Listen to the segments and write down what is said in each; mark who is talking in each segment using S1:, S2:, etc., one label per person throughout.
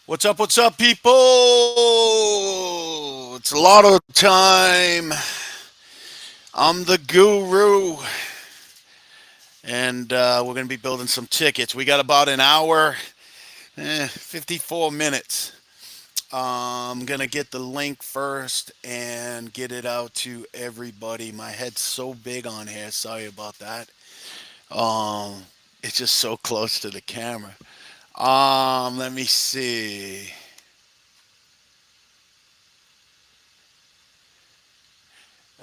S1: What's up, people? It's lotto time. I'm the guru, and we're going to be building some tickets. We got about an hour, 54 minutes. I'm going to get the link first and get it out to everybody. My head's so big on here. Sorry about that. Um, it's just so close to the camera. Let me see.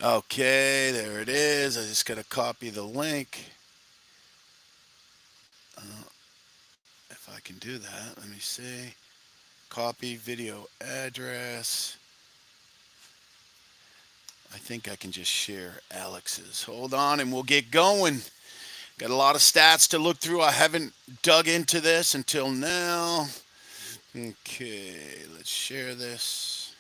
S1: Okay, there it is. I just got to copy the link. Uh, if I can do that, let me see. Copy video address. I think I can just share Alex's. Hold on and we'll get going. Got a lot of stats to look through. I haven't dug into this until now. Okay, let's share this.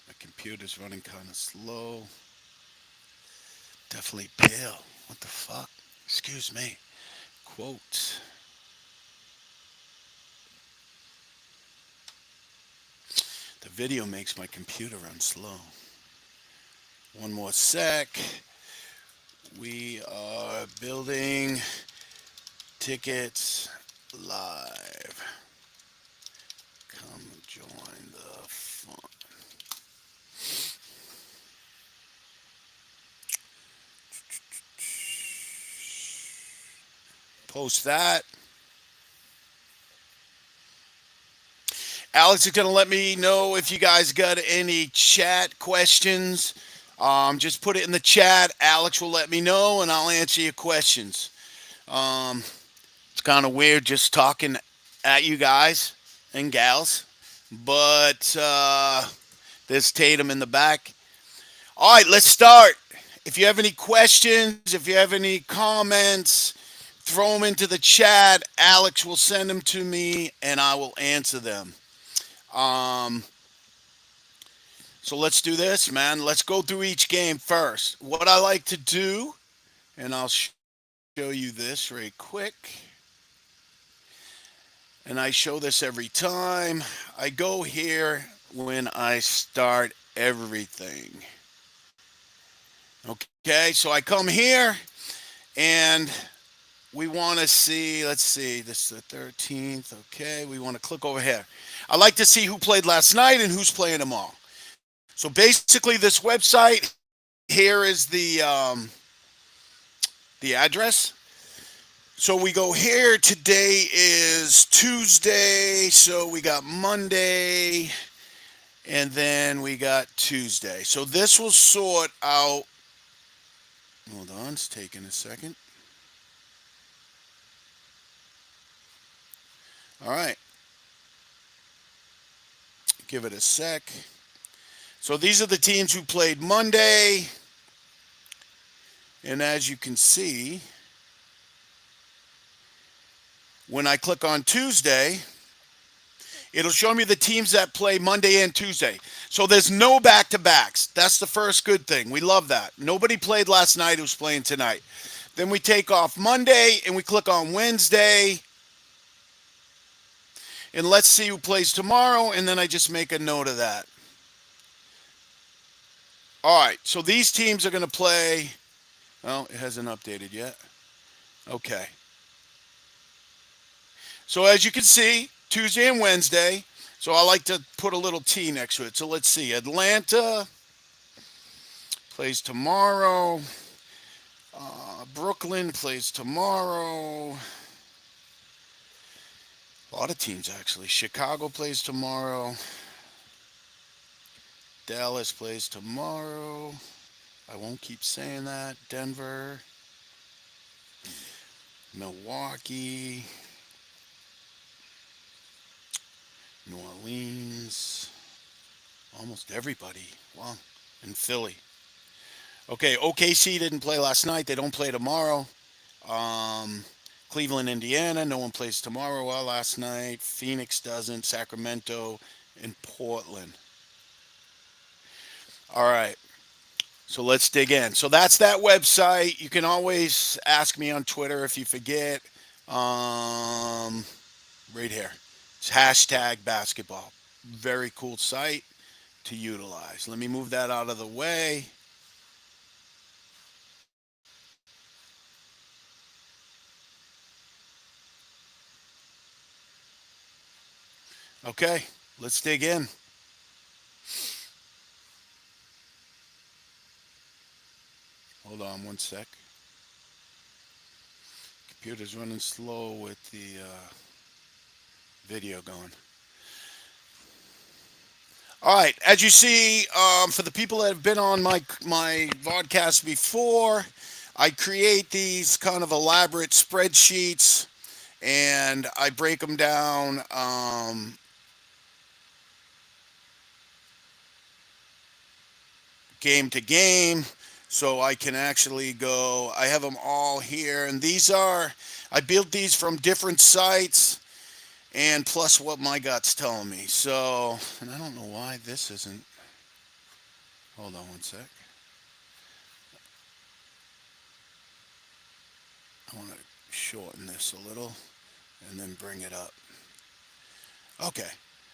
S1: My computer's running kind of slow. Definitely pale. What the fuck? Excuse me. Quote. The video makes my computer run slow. One more sec. We are building tickets live. Come join the fun. Post that. Alex is going to let me know if you guys got any chat questions. Just put it in the chat. Alex will let me know, and I'll answer your questions. Um, it's kind of weird just talking at you guys and gals, but there's Tatum in the back. All right, let's start. If you have any questions, if you have any comments, throw them into the chat. Alex will send them to me, and I will answer them. Um, so let's do this, man. Let's go through each game first. What I like to do, and I'll show you this very quick. And I show this every time. I go here when I start everything. Okay, so I come here and we want to see, let's see, this is the 13th. Okay, we want to click over here. I like to see who played last night and who's playing tomorrow. So basically, this website here is the address. So we go here. Today is Tuesday. So we got Monday and then we got Tuesday. So this will sort out. Hold on, it's taking a second. All right, give it a sec. So these are the teams who played Monday. And as you can see, when I click on Tuesday, it'll show me the teams that play Monday and Tuesday. So there's no back to backs. That's the first good thing. We love that. Nobody played last night who's playing tonight. Then we take off Monday and we click on Wednesday. And let's see who plays tomorrow. And then I just make a note of that. All right. So these teams are going to play. Well, it hasn't updated yet. Okay. So as you can see, Tuesday and Wednesday. So I like to put a little T next to it. So let's see. Atlanta plays tomorrow. Brooklyn plays tomorrow. A lot of teams actually. Chicago plays tomorrow. Dallas plays tomorrow. I won't keep saying that. Denver. Milwaukee. New Orleans. Almost everybody. Wow. And Philly. Okay, OKC didn't play last night. They don't play tomorrow. Um, Cleveland, Indiana. No one plays tomorrow. Well, last night. Phoenix doesn't. Sacramento and Portland. All right. So let's dig in. So that's that website. You can always ask me on Twitter if you forget. Um, right here. It's hashtag basketball. Very cool site to utilize. Let me move that out of the way. Okay, let's dig in. Hold on one sec. Computer's running slow with the video going. All right, as you see, for the people that have been on my vodcast before, I create these kind of elaborate spreadsheets and I break them down game to game, so I can actually go. I have them all here, and these are I built these from different sites and plus what my gut's telling me. So, and I don't know why this isn't. Hold on one sec. I want to shorten this a little and then bring it up. Okay.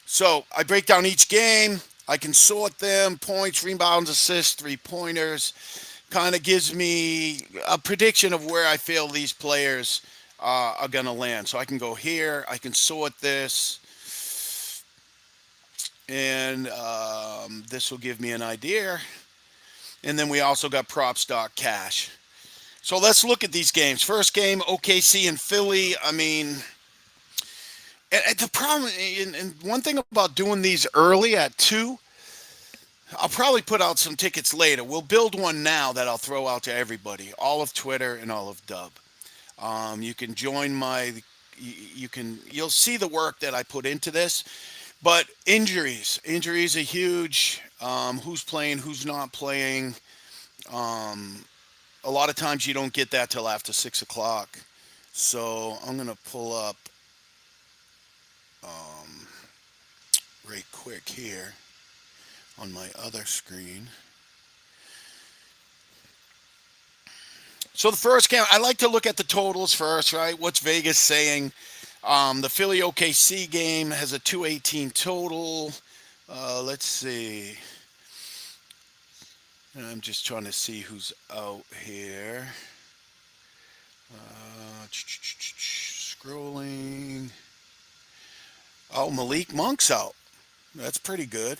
S1: So I break down each game. I can sort them points, rebounds, assists, three pointers. Kind of gives me a prediction of where I feel these players are going to land. So I can go here. I can sort this. And this will give me an idea. And then we also got props.cash. So let's look at these games. First game, OKC and Philly. I mean, and the problem, and one thing about doing these early at 2, I'll probably put out some tickets later. We'll build one now that I'll throw out to everybody, all of Twitter and all of Dub. You can join my, you'll see the work that I put into this. But injuries are huge. Who's playing, who's not playing. Um, a lot of times you don't get that till after 6 o'clock. So I'm gonna pull up um, right quick here on my other screen. So the first game, I like to look at the totals first, right? What's Vegas saying? The Philly OKC game has a 218 total. Let's see. I'm just trying to see who's out here. Scrolling. Oh, Malik Monk's out. That's pretty good.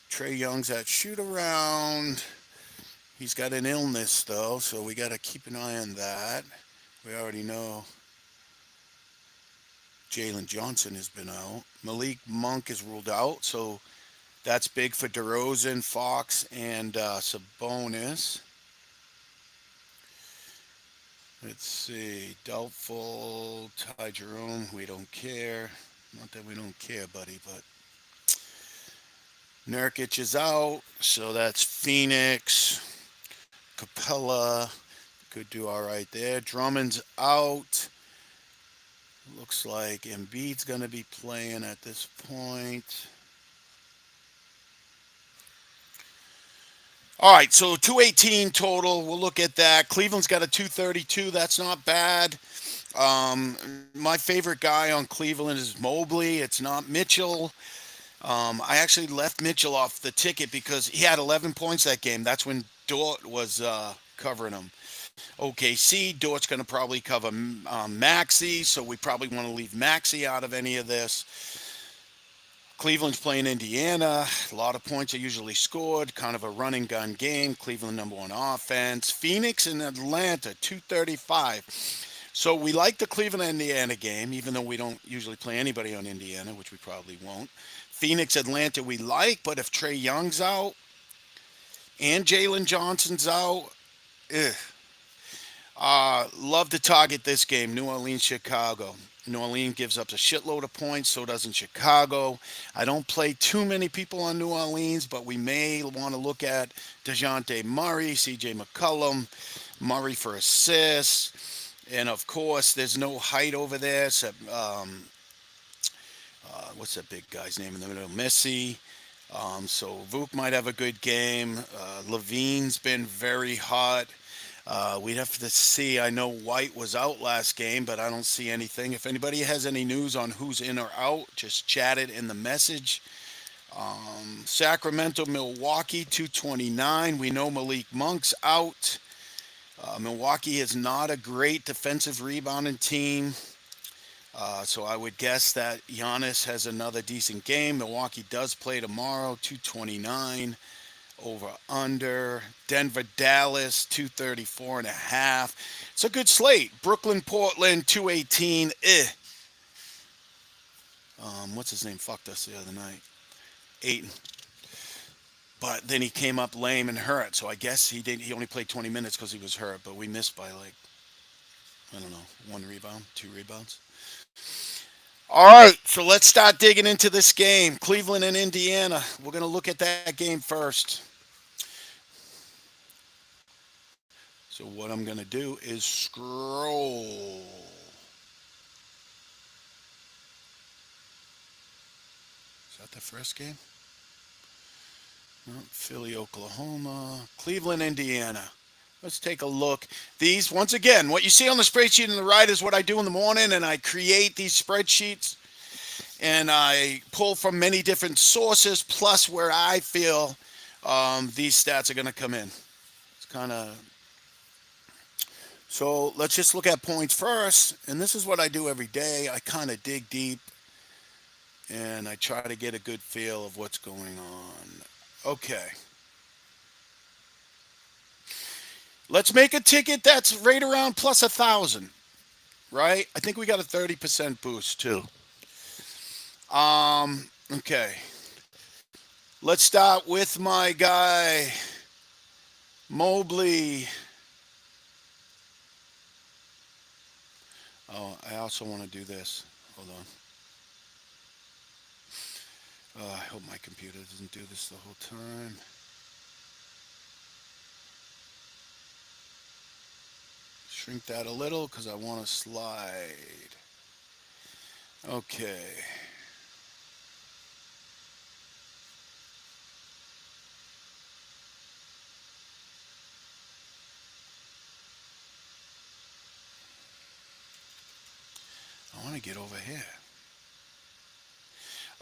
S1: Trey Young's at shoot around. He's got an illness though, so we got to keep an eye on that. We already know Jalen Johnson has been out. Malik Monk is ruled out, so that's big for DeRozan, Fox, and Sabonis. Let's see. Doubtful. Ty Jerome. We don't care. Not that we don't care, buddy, but Nurkic is out, so that's Phoenix. Capella could do all right there. Drummond's out. Looks like Embiid's going to be playing at this point. All right, so 218 total. We'll look at that. Cleveland's got a 232. That's not bad. My favorite guy on Cleveland is Mobley. It's not Mitchell. I actually left Mitchell off the ticket because he had 11 points that game. That's when Dort was covering him. OKC, Dort's going to probably cover Maxi, so we probably want to leave Maxi out of any of this. Cleveland's playing Indiana. A lot of points are usually scored. Kind of a run and gun game. Cleveland number one offense. Phoenix and Atlanta, 235. So we like the Cleveland Indiana game, even though we don't usually play anybody on Indiana, which we probably won't. Phoenix Atlanta we like, but if Trey Young's out and Jalen Johnson's out, ugh. Love to target this game, New Orleans, Chicago. New Orleans gives up a shitload of points, so doesn't Chicago. I don't play too many people on New Orleans, but we may want to look at DeJounte Murray, CJ McCollum, Murray for assists. And of course, there's no height over there. So, what's that big guy's name in the middle? Messi. So Vuk might have a good game. Levine's been very hot. We'd have to see. I know White was out last game, but I don't see anything. If anybody has any news on who's in or out, just chat it in the message. Sacramento, Milwaukee, 229. We know Malik Monk's out. Milwaukee is not a great defensive rebounding team. So I would guess that Giannis has another decent game. Milwaukee does play tomorrow, 229 over under. Denver, Dallas, 234 and a half. It's a good slate. Brooklyn, Portland, 218. What's his name? Fucked us the other night. Aiton. But then he came up lame and hurt. So I guess he didn't. He only played 20 minutes because he was hurt. But we missed by like, I don't know, 1 rebound, 2 rebounds. All right, so let's start digging into this game. Cleveland and Indiana. We're going to look at that game first. So what I'm going to do is scroll. Is that the first game? No, Philly, Oklahoma. Cleveland, Indiana. Let's take a look. These, once again, what you see on the spreadsheet on the right is what I do in the morning, and I create these spreadsheets, and I pull from many different sources, plus where I feel these stats are going to come in. It's kind of... So let's just look at points first, and this is what I do every day. I kind of dig deep, and I try to get a good feel of what's going on. Okay. Let's make a ticket that's right around plus 1,000, right? I think we got a 30% boost too. Okay. Let's start with my guy, Mobley. Oh, I also want to do this. Hold on. I hope my computer doesn't do this the whole time. Shrink that a little because I want to slide. Okay. I want to get over here.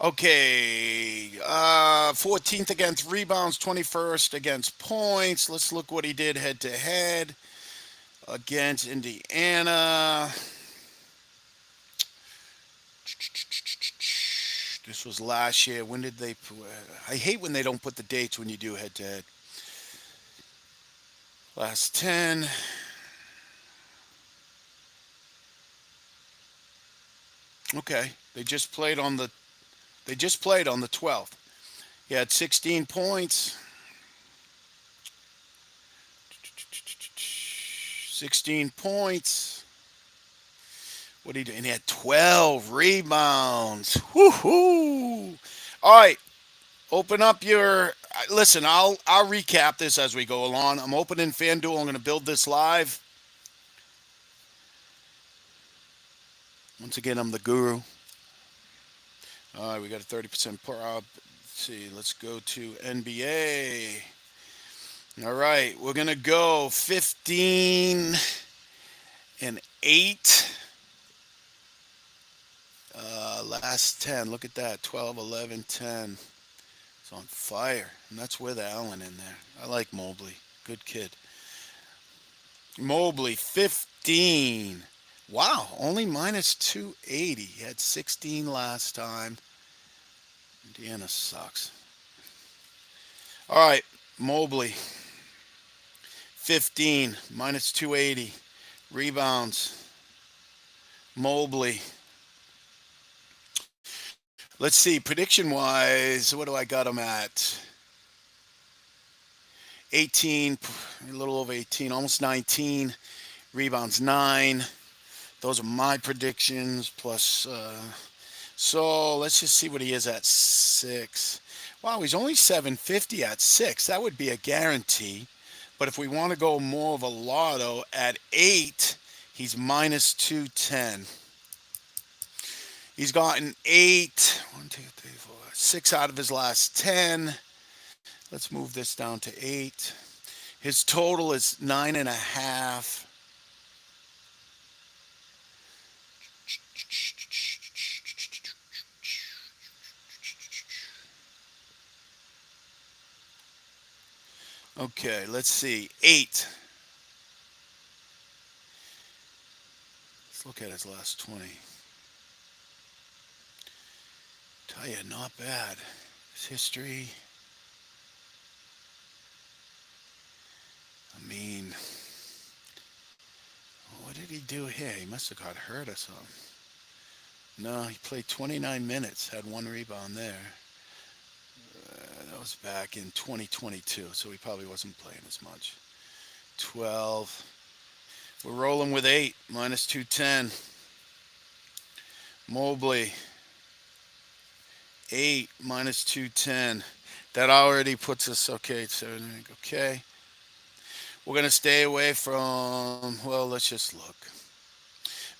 S1: Okay, 14th against rebounds, 21st against points. Let's look what he did head to head against Indiana. This was last year. When did they? I hate when they don't put the dates when you do head to head. Last 10. Okay, they just played on the 12th. He had 16 points. 16 points. What did he do? And he had 12 rebounds. Woohoo! All right, open up your. Listen, I'll recap this as we go along. I'm opening FanDuel. I'm going to build this live. Once again, I'm the guru. All right, we got a 30% prop. Let's see, let's go to NBA. All right, we're going to go 15 and 8. Last 10. Look at that. 12, 11, 10. It's on fire. And that's with Allen in there. I like Mobley. Good kid. Mobley, 15. Wow, only minus 280. He had 16 last time. Indiana sucks. All right, Mobley, 15, minus 280. Rebounds, Mobley. Let's see, prediction-wise, what do I got him at? 18, a little over 18, almost 19. Rebounds, 9. Those are my predictions, plus... so let's just see what he is at 6. Wow, he's only 750 at 6. That would be a guarantee. But if we want to go more of a lotto, at 8, he's minus 210. He's gotten 8, 1, 2, 3, 4, 6 out of his last 10. Let's move this down to 8. His total is 9.5. Okay, let's see. 8. Let's look at his last 20. Tell you, not bad. His history, I mean, what did he do here? He must have got hurt or something. No, he played 29 minutes, had one rebound there. That was back in 2022, so he probably wasn't playing as much. 12. We're rolling with 8, minus 210. Mobley, 8, minus 210. That already puts us, okay, so, okay. We're going to stay away from, well, let's just look.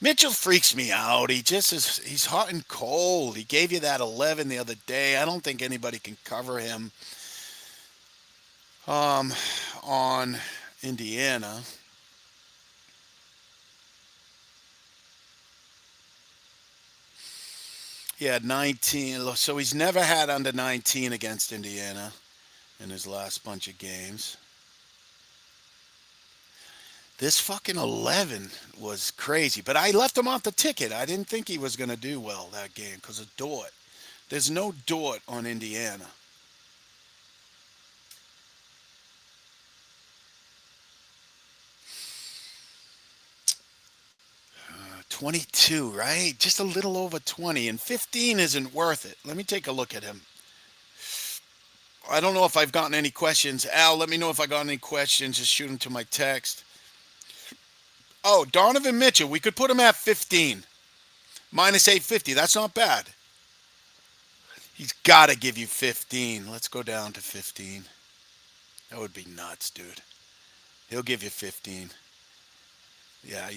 S1: Mitchell freaks me out. He just is, he's hot and cold. He gave you that 11 the other day. I don't think anybody can cover him um, on Indiana. He had 19, so he's never had under 19 against Indiana in his last bunch of games. This fucking 11 was crazy, but I left him off the ticket. I didn't think he was going to do well that game because of Dort. There's no Dort on Indiana. 22, right? Just a little over 20, and 15 isn't worth it. Let me take a look at him. I don't know if I've gotten any questions. Al, let me know if I got any questions. Just shoot them to my text. Oh, Donovan Mitchell. We could put him at 15. Minus 850. That's not bad. He's got to give you 15. Let's go down to 15. That would be nuts, dude. He'll give you 15. Yeah,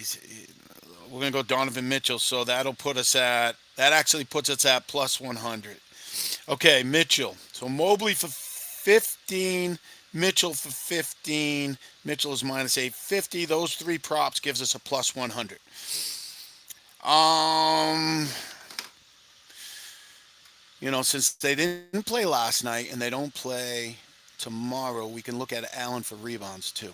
S1: we're going to go Donovan Mitchell. So that'll put us at, that actually puts us at plus 100. Okay, Mitchell. So Mobley for 15, Mitchell for 15. Mitchell is minus 850. Those three props gives us a plus 100. Um, since they didn't play last night and they don't play tomorrow, we can look at Allen for rebounds too.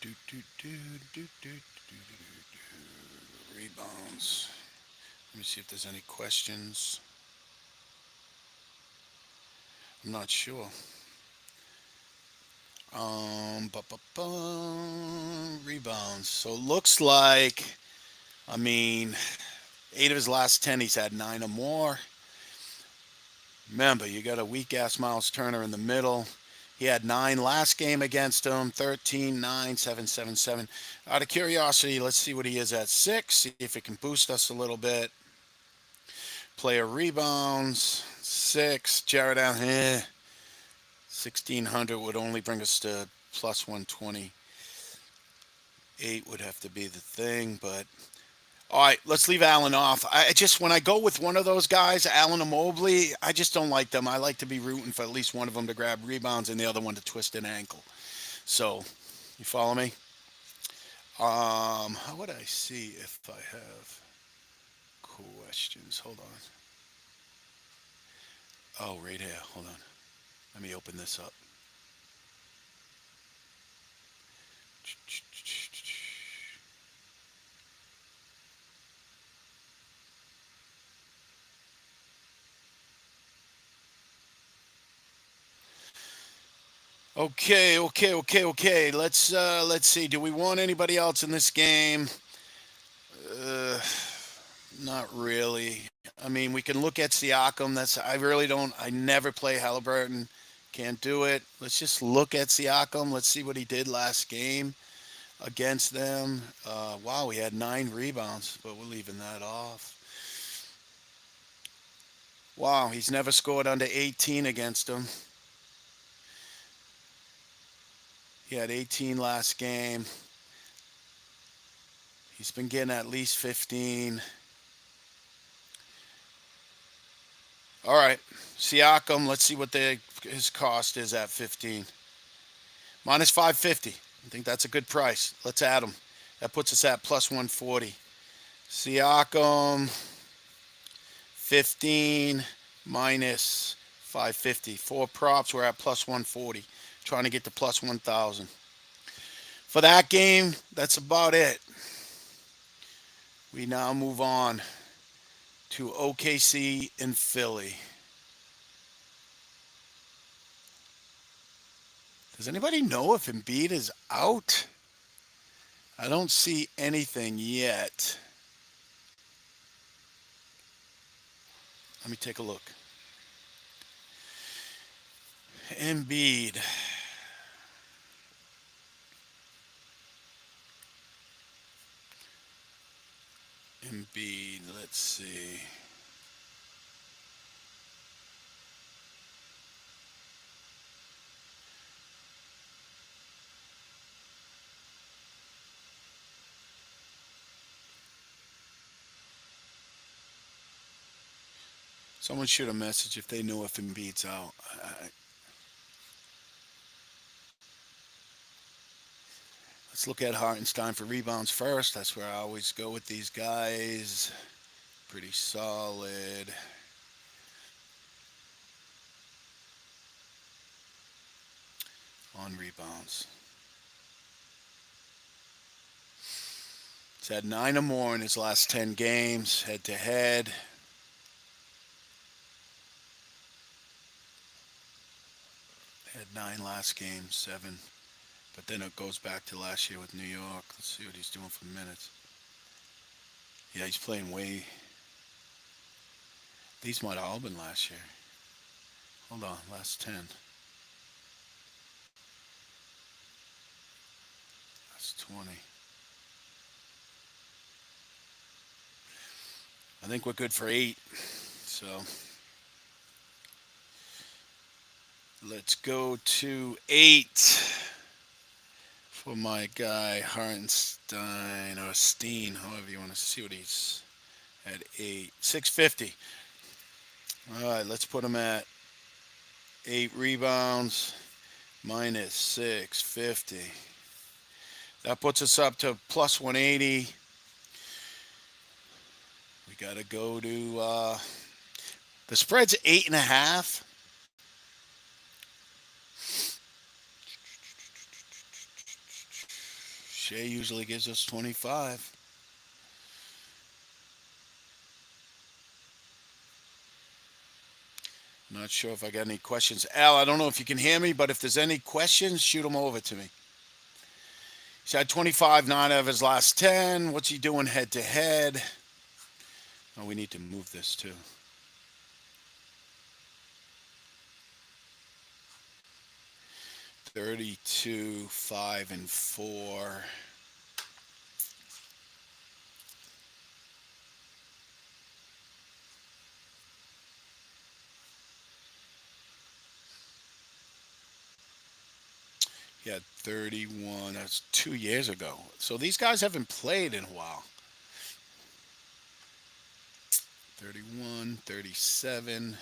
S1: Do, do, do, do, do, do, do. Rebounds. Let me see if there's any questions. I'm not sure. Rebounds. So it looks like, I mean, 8 of his last 10, he's had 9 or more. Remember, you got a weak ass Miles Turner in the middle. He had 9 last game against him, 13, 9, 7, 7, 7. Out of curiosity, let's see what he is at 6, see if it can boost us a little bit. Player rebounds, 6. Jared Allen, 1,600 would only bring us to plus 120. 8 would have to be the thing, but all right, let's leave Allen off. I just, when I go with one of those guys, Allen or Mobley, I just don't like them. I like to be rooting for at least one of them to grab rebounds and the other one to twist an ankle. So, you follow me? How would I see if I have questions? Hold on. Oh, right here. Hold on. Let me open this up. Okay. Let's see. Do we want anybody else in this game? Uh, Not really. I mean, we can look at Siakam. That's, I really don't. I never play Halliburton. Can't do it. Let's just look at Siakam. Let's see what he did last game against them. Wow, he had 9 rebounds, but we're leaving that off. Wow, he's never scored under 18 against them. He had 18 last game. He's been getting at least 15. All right. Siakam, let's see what his cost is at 15. Minus 550. I think that's a good price. Let's add him. That puts us at plus 140. Siakam, 15 minus 550. Four props, we're at plus 140. Trying to get to plus 1,000. For that game, that's about it. We now move on to OKC and Philly. Does anybody know if Embiid is out? I don't see anything yet. Let me take a look. Embiid. Embiid, let's see. Someone shoot a message if they know if Embiid's out. Let's look at Hartenstein for rebounds first. That's where I always go with these guys. Pretty solid. On rebounds. He's had 9 or more in his last 10 games, head to head. Had 9 last game, 7. But then it goes back to last year with New York. Let's see what he's doing for minutes. Yeah, he's playing way. These might have all been last year. Hold on, last 10. That's 20. I think we're good for 8. So let's go to 8 for my guy Hartenstein or Steen, however you want to see what he's at 8. 650. All right, let's put him at 8 rebounds minus 650. That puts us up to plus 180. We got to go to the spread's 8.5. Shea usually gives us 25. Not sure if I got any questions. Al, I don't know if you can hear me, but if there's any questions, shoot them over to me. He's had 25, 9 out of his last 10. What's he doing head to head? Oh, we need to move this too. 32, 5, and 4. He had 31. That's 2 years ago. So these guys haven't played in a while. 31, 37.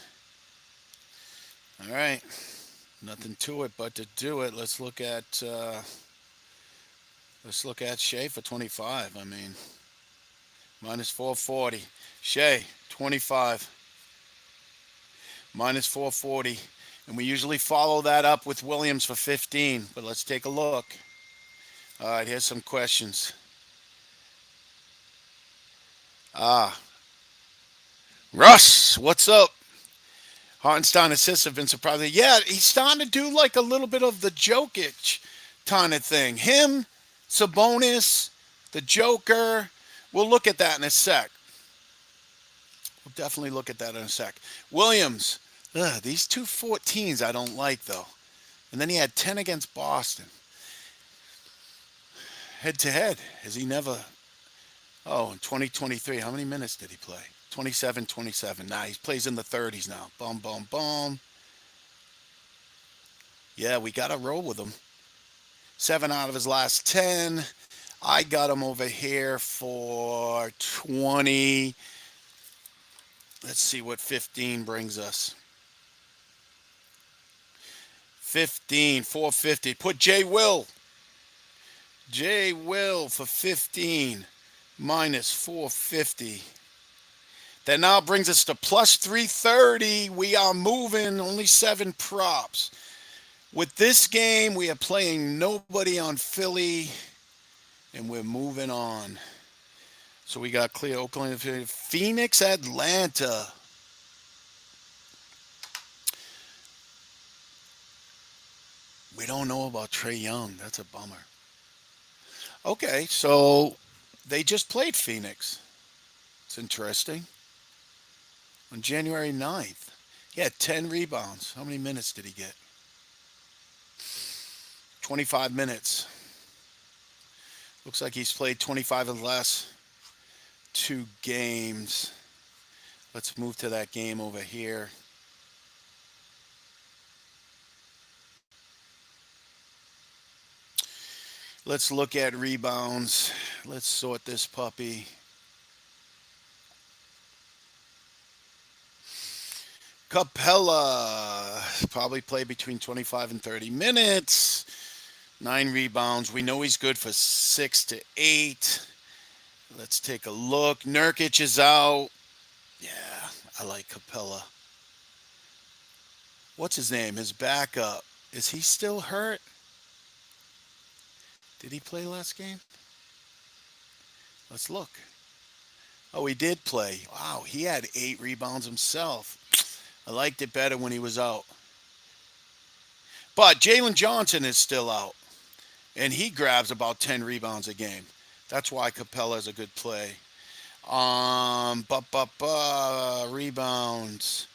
S1: All right. Nothing to it but to do it. Let's look at Shea for 25. I mean, minus 440. Shea, 25. Minus 440. And we usually follow that up with Williams for 15. But let's take a look. All right, here's some questions. Russ, what's up? Hartenstein assists have been surprising. Yeah, he's starting to do like a little bit of the Jokic kind of thing. Him, Sabonis, the Joker. We'll look at that in a sec. We'll definitely look at that in a sec. Williams. These 214s I don't like, though. And then he had 10 against Boston. Head to head. Has he never... Oh, in 2023, how many minutes did he play? 27, 27. Nah, he plays in the 30s now. Boom, boom, boom. Yeah, we got to roll with him. 7 out of his last 10. I got him over here for 20. Let's see what 15 brings us. 15, 450. Put J Will. J Will for 15 minus 450. That now brings us to plus 330. We are moving. Only 7 props. With this game, we are playing nobody on Philly, and we're moving on. So we got clear Oakland, Phoenix, Atlanta. We don't know about Trey Young. That's a bummer. Okay, so they just played Phoenix. It's interesting. On January 9th, he had 10 rebounds. How many minutes did he get? 25 minutes. Looks like he's played 25 of the last 2 games. Let's move to that game over here. Let's look at rebounds. Let's sort this puppy. Capella probably played between 25 and 30 minutes. 9 rebounds. We know he's good for 6 to 8. Let's take a look. Nurkic is out. Yeah, I like Capella. What's his name? His backup. Is he still hurt? Did he play last game? Let's look. Oh, he did play. Wow, he had 8 rebounds himself. I liked it better when he was out. But Jalen Johnson is still out, and he grabs about 10 rebounds a game. That's why Capella is a good play. Rebounds.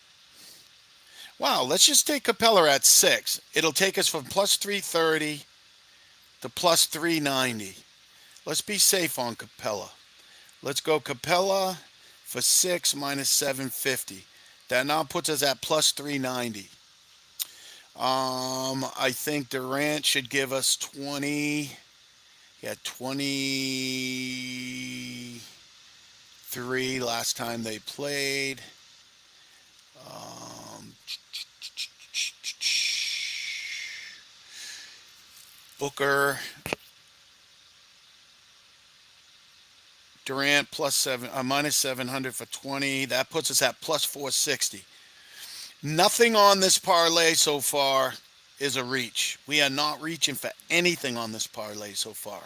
S1: Wow, let's just take Capella at 6. It'll take us from plus 330 to plus 390. Let's be safe on Capella. Let's go Capella for 6 minus 750. That now puts us at plus 390. I think Durant should give us 20. He had 23 last time they played. Booker, Durant minus 700 for 20. That puts us at plus 460. Nothing on this parlay so far is a reach. We are not reaching for anything on this parlay so far.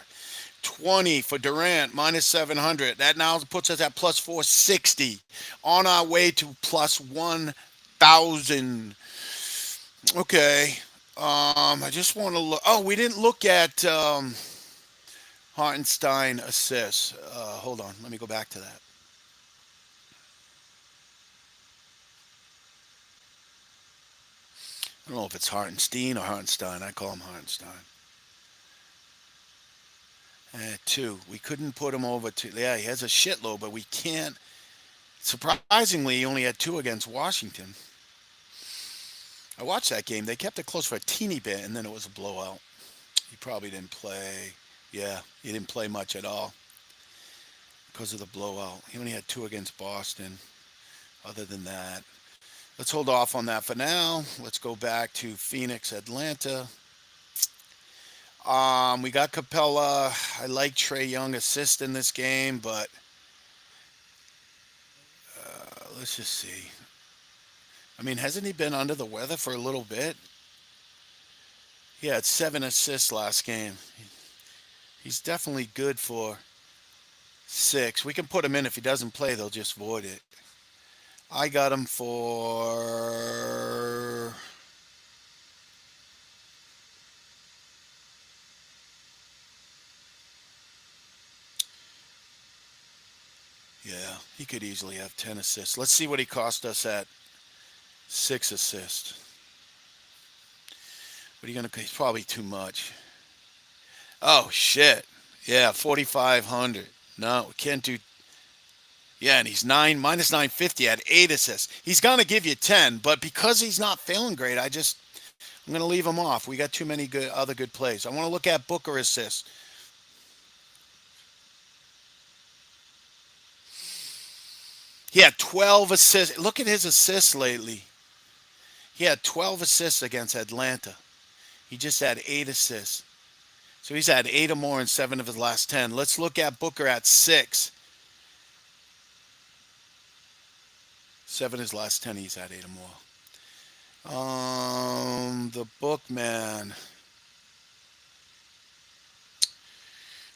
S1: 20 for Durant minus 700. That now puts us at plus 460. On our way to plus 1,000. Okay. I just want to look. Oh, we didn't look at Hartenstein assists. Hold on. Let me go back to that. I don't know if it's Hartenstein or Hartenstein. I call him Hartenstein. 2. We couldn't put him over to. Yeah, he has a shitload, but we can't. Surprisingly, he only had 2 against Washington. I watched that game. They kept it close for a teeny bit, and then it was a blowout. He probably didn't play. Yeah, he didn't play much at all because of the blowout. He only had 2 against Boston. Other than that, let's hold off on that for now. Let's go back to Phoenix, Atlanta. We got Capella. I like Trey Young assist in this game, but let's just see. I mean, hasn't he been under the weather for a little bit? He had 7 assists last game. He's definitely good for 6. We can put him in. If he doesn't play, they'll just void it. I got him for... Yeah, he could easily have 10 assists. Let's see what he cost us at 6 assists. What are you going to... He's probably too much. Oh, shit. Yeah, 4,500. No, we can't do... Yeah, and he's minus 950 at 8 assists. He's going to give you 10, but because he's not feeling great, I'm going to leave him off. We got too many other good plays. I want to look at Booker assists. He had 12 assists. Look at his assists lately. He had 12 assists against Atlanta. He just had 8 assists. So he's had 8 or more in 7 of his last 10. Let's look at Booker at 6. 7 of his last 10, he's had 8 or more. The Bookman.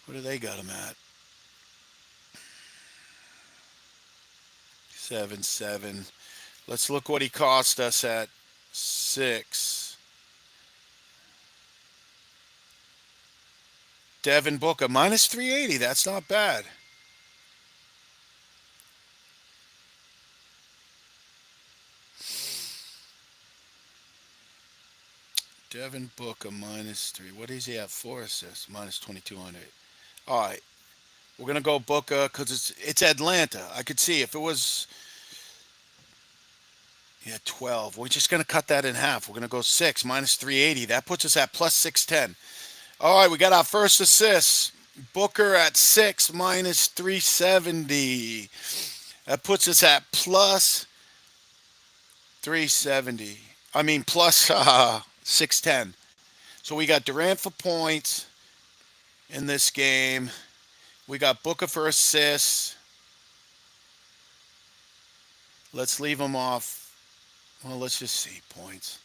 S1: What do they got him at? 7, 7. Let's look what he cost us at 6. Devin Booker, minus 380. That's not bad. Devin Booker, minus 3. What does he have? 4 assists, minus 2,200. All right. We're going to go Booker because it's Atlanta. I could see if it was, yeah, 12. We're just going to cut that in half. We're going to go 6, minus 380. That puts us at plus 610. All right, we got our first assist. Booker at 6, minus 370. That puts us at plus 370. I mean, plus 610. So we got Durant for points in this game. We got Booker for assists. Let's leave him off. Well, let's just see points.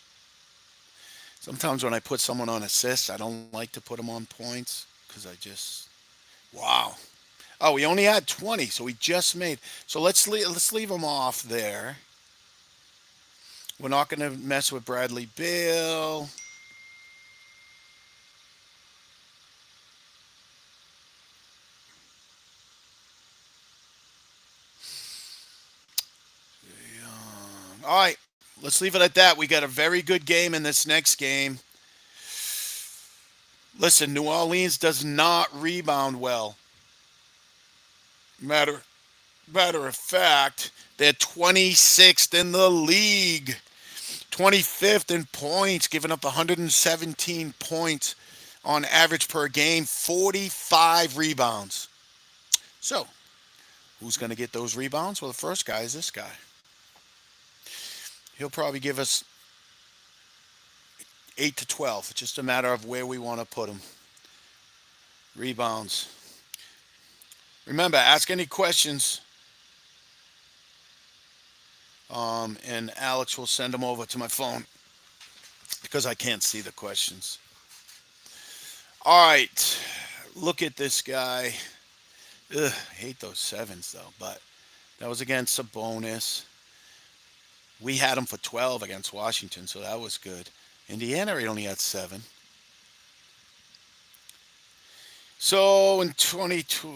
S1: Sometimes when I put someone on assists, I don't like to put them on points because I just wow. Oh, we only had 20, so we just made. So let's leave him off there. We're not going to mess with Bradley Beal. All right, let's leave it at that. We got a very good game in this next game. Listen, New Orleans does not rebound well. Matter Matter of fact, they're 26th in the league, 25th in points, giving up 117 points on average per game, 45 rebounds. So, who's going to get those rebounds? Well, the first guy is this guy. He'll probably give us 8 to 12. It's just a matter of where we want to put him. Rebounds. Remember, ask any questions, and Alex will send them over to my phone because I can't see the questions. All right, look at this guy. Ugh, I hate those sevens though, but that was against Sabonis. We had him for 12 against Washington, so that was good. Indiana, he only had 7. So in 22,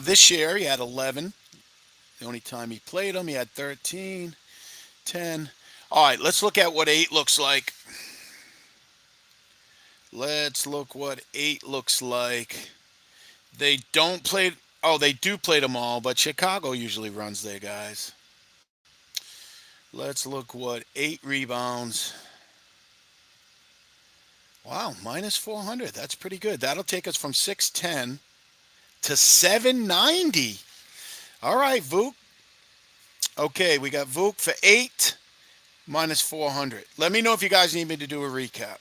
S1: this year he had 11. The only time he played him, he had 13, 10. All right, let's look at what 8 looks like. Let's look what 8 looks like. They don't play. Oh, they do play them all, but Chicago usually runs their guys. Let's look what 8 rebounds. Wow, minus 400. That's pretty good. That'll take us from 610 to 790. All right, Vuk. Okay, we got Vuk for 8, minus 400. Let me know if you guys need me to do a recap.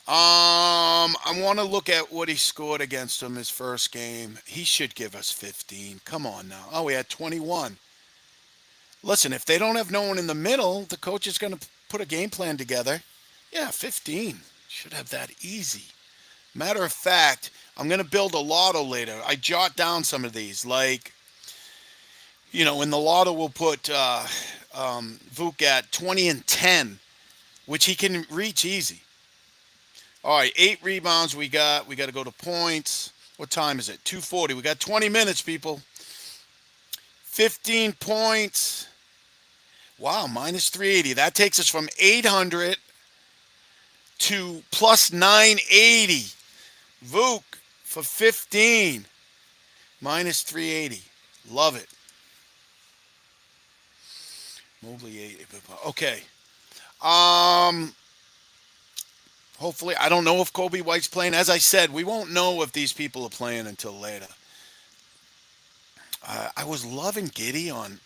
S1: I want to look at what he scored against him his first game. He should give us 15. Come on now. Oh, we had 21. Listen, if they don't have no one in the middle, the coach is going to put a game plan together. Yeah, 15. Should have that easy. Matter of fact, I'm going to build a lotto later. I jot down some of these. Like, in the lotto, we'll put Vuk at 20 and 10, which he can reach easy. All right, 8 rebounds we got. We got to go to points. What time is it? 2:40. We got 20 minutes, people. 15 points. Wow, minus 380. That takes us from 800 to plus 980. Vuk for 15. Minus 380. Love it. Mobley 8. Okay. Hopefully, I don't know if Kobe White's playing. As I said, we won't know if these people are playing until later. I was loving Giddy on.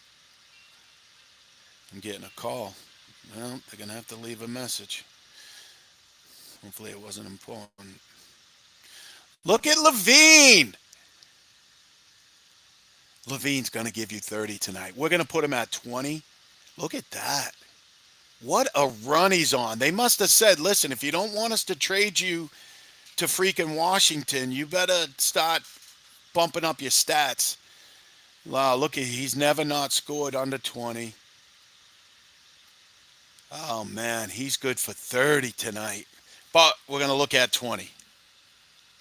S1: I'm getting a call. Well, they're going to have to leave a message. Hopefully it wasn't important. Look at Levine. Levine's going to give you 30 tonight. We're going to put him at 20. Look at that. What a run he's on. They must have said, listen, if you don't want us to trade you to freaking Washington, you better start bumping up your stats. Wow, look, he's never not scored under 20. Oh, man, he's good for 30 tonight. But we're going to look at 20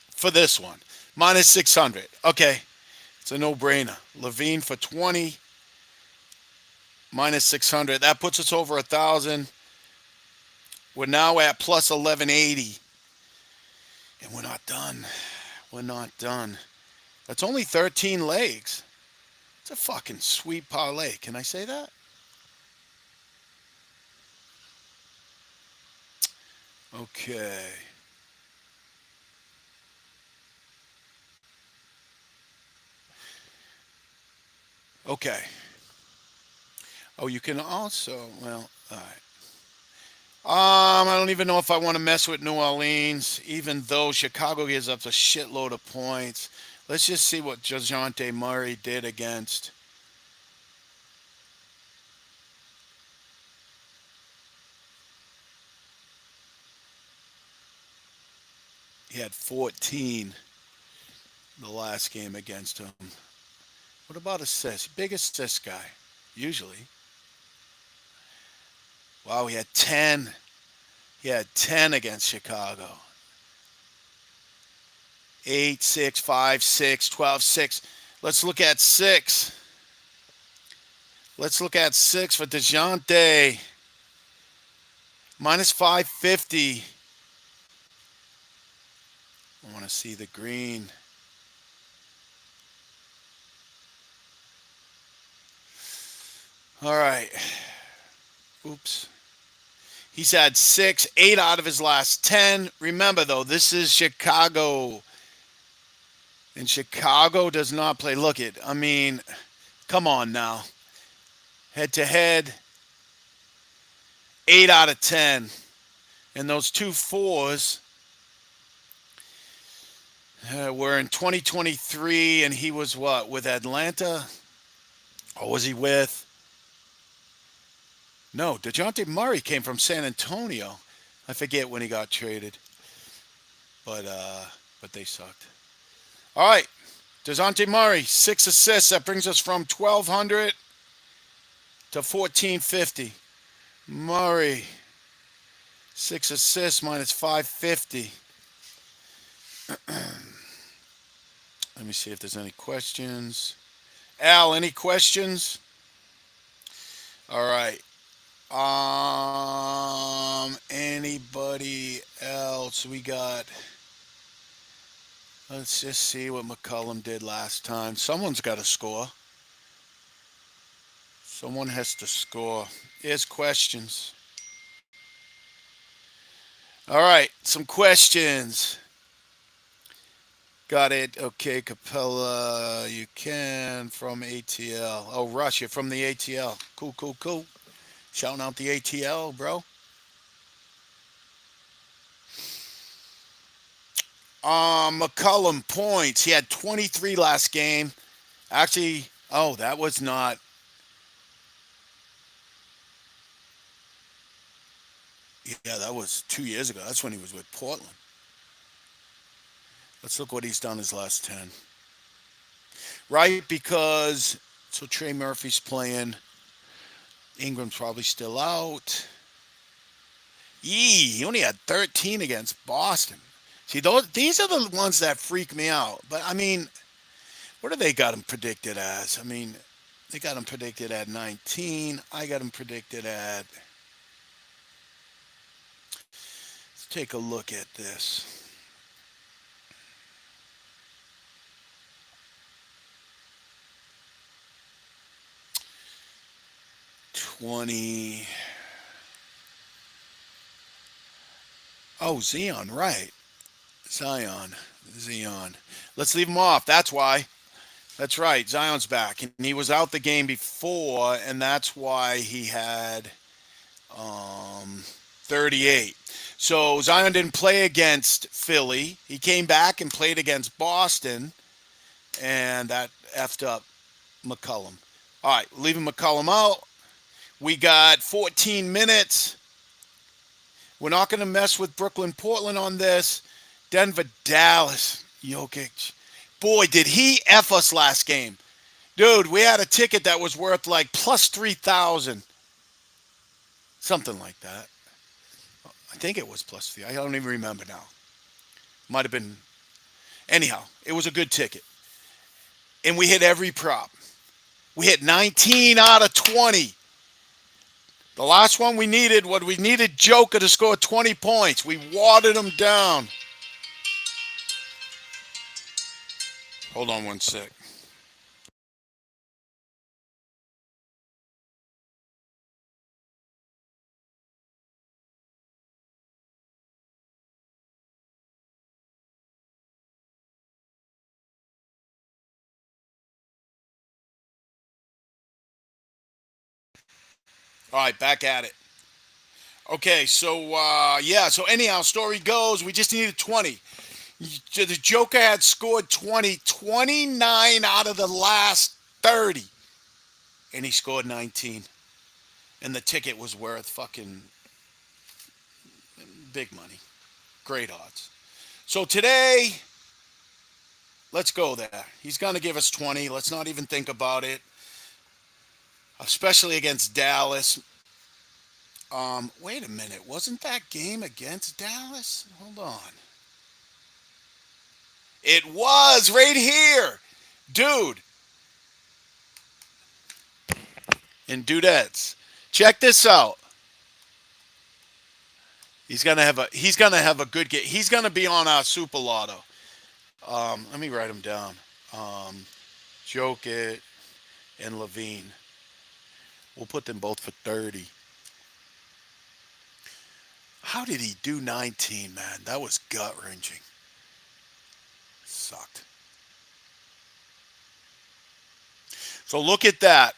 S1: for this one. Minus 600. Okay, it's a no-brainer. Levine for 20, minus 600. That puts us over 1,000. We're now at plus 1180. And we're not done. We're not done. That's only 13 legs. It's a fucking sweet parlay. Can I say that? Okay. Okay. Oh, you can also, well, all right. I don't even know if I want to mess with New Orleans, even though Chicago gives up a shitload of points. Let's just see what DeJounte Murray did against. He had 14 the last game against him. What about assists? Big assist guy, usually. Wow, he had 10. He had 10 against Chicago. 8, 6, 5, 6, 12, 6. Let's look at 6. Let's look at 6 for DeJounte. Minus 550. I want to see the green. All right. Oops. He's had 6, 8 out of his last 10. Remember, though, this is Chicago. And Chicago does not play. Look it. I mean, come on now. Head to head, 8 out of 10. And those 2 fours were in 2023, and he was what, with Atlanta? Or was he with? No, DeJounte Murray came from San Antonio. I forget when he got traded, but they sucked. All right, DeJounte Murray, 6 assists. That brings us from 1,200 to 1,450. Murray, 6 assists minus 550. Let me see if there's any questions. Al, any questions? All right. Anybody else? We got. Let's just see what McCullum did last time. Someone's got to score. Someone has to score. Here's questions. All right, some questions. Got it. Okay, Capella, you can from ATL. Oh, Rush, you're from the ATL. Cool, cool, cool. Shouting out the ATL, bro. McCullum points. He had 23 last game. Actually, oh, that was not. Yeah, that was 2 years ago. That's when he was with Portland. Let's look what he's done his last 10. Right, because so Trey Murphy's playing. Ingram's probably still out. He only had 13 against Boston. See, these are the ones that freak me out. But I mean, what do they got him predicted as? I mean, they got him predicted at 19. I got him predicted at. Let's take a look at this. '20. Oh, Zion, right. Zion. Let's leave him off. That's why. That's right. Zion's back, and he was out the game before, and that's why he had 38. So Zion didn't play against Philly. He came back and played against Boston, and that effed up McCollum. All right, leaving McCollum out. We got 14 minutes. We're not going to mess with Brooklyn, Portland on this. Denver, Dallas, Jokic. Boy, did he F us last game. Dude, we had a ticket that was worth like plus 3,000. Something like that. I think it was plus 3. I don't even remember now. Might have been. Anyhow, it was a good ticket. And we hit every prop. We hit 19 out of 20. The last one we needed Joker to score 20 points. We watered him down. Hold on one sec. All right, back at it. Okay, so yeah, so anyhow, story goes, we just needed 20. The Joker had scored 29 out of the last 30, and he scored 19. And the ticket was worth fucking big money. Great odds. So today, let's go there. He's going to give us 20. Let's not even think about it, especially against Dallas. Wait a minute. Wasn't that game against Dallas? Hold on. It was right here. Dude. And dudettes. Check this out. He's gonna have a good game. He's gonna be on our Super Lotto. Let me write him down. Um, Jokic and Levine. We'll put them both for 30. How did he do 19, man? That was gut wrenching. Sucked. So look at that.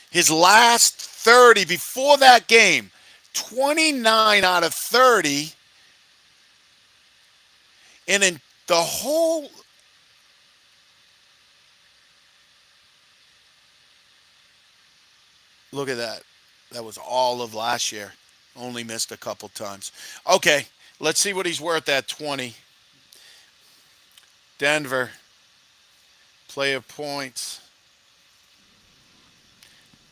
S1: His last 30 before that game, 29 out of 30. And in the whole. Look at that. That was all of last year. Only missed a couple times. Okay, let's see what he's worth at 20. Denver, player points,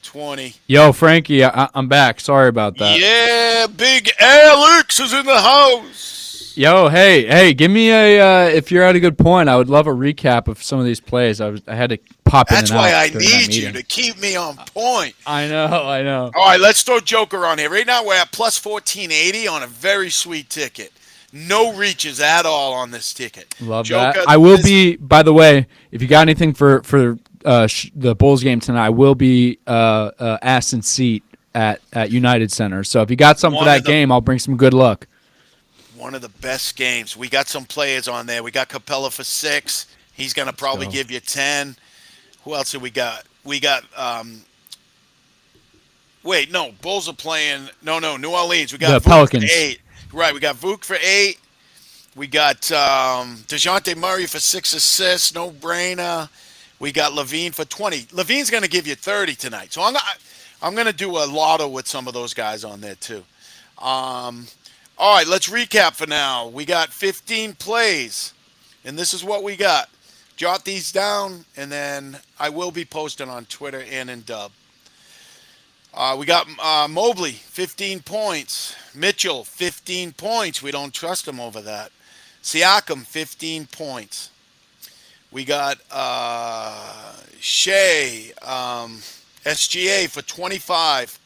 S1: 20.
S2: Yo, Frankie, I'm back. Sorry about that.
S1: Yeah, Big Alex is in the house.
S2: Yo, hey, give me a. If you're at a good point, I would love a recap of some of these plays. I had to pop in
S1: That's
S2: and out.
S1: why I
S2: during that
S1: need you
S2: meeting.
S1: to keep me on point.
S2: I know.
S1: All right, let's throw Joker on here. Right now we're at plus 1480 on a very sweet ticket. No reaches at all on this ticket.
S2: Love
S1: Joker,
S2: that. I will be. By the way, if you got anything for the Bulls game tonight, I will be ass and seat at United Center. So if you got something for that game, I'll bring some good luck.
S1: One of the best games. We got some players on there. We got Capella for 6. He's going to probably give you 10. Who else do we got? We got wait, no, Bulls are playing. No, New Orleans. We got
S2: The
S1: Vuk
S2: Pelicans.
S1: for 8. Right, we got Vuk for 8. We got DeJounte Murray for 6 assists, no brainer. We got Levine for 20. Levine's going to give you 30 tonight. So I'm going to do a lotto with some of those guys on there too. All right, let's recap for now. We got 15 plays, and this is what we got. Jot these down, and then I will be posting on Twitter and in Dub. We got Mobley, 15 points. Mitchell, 15 points. We don't trust him over that. Siakam, 15 points. We got Shea, SGA for 25.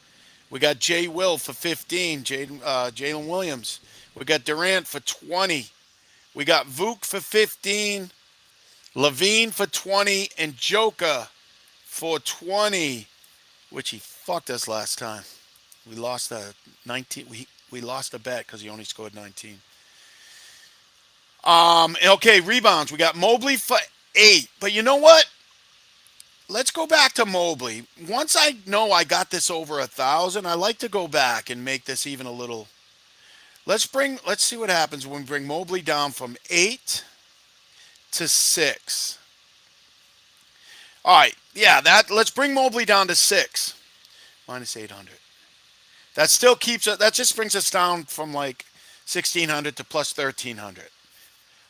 S1: We got Jay Will for 15. Jalen Williams. We got Durant for 20. We got Vuk for 15. Levine for 20. And Joker for 20, which he fucked us last time. We lost a 19. We lost a bet because he only scored 19. Okay, rebounds. We got Mobley for 8. But you know what? Let's go back to Mobley. Once I know I got this over 1,000, I like to go back and make this even a little. Let's see what happens when we bring Mobley down from 8 to 6. All right, yeah, that let's bring Mobley down to 6. Minus 800. That still keeps it. That just brings us down from like 1,600 to plus 1,300.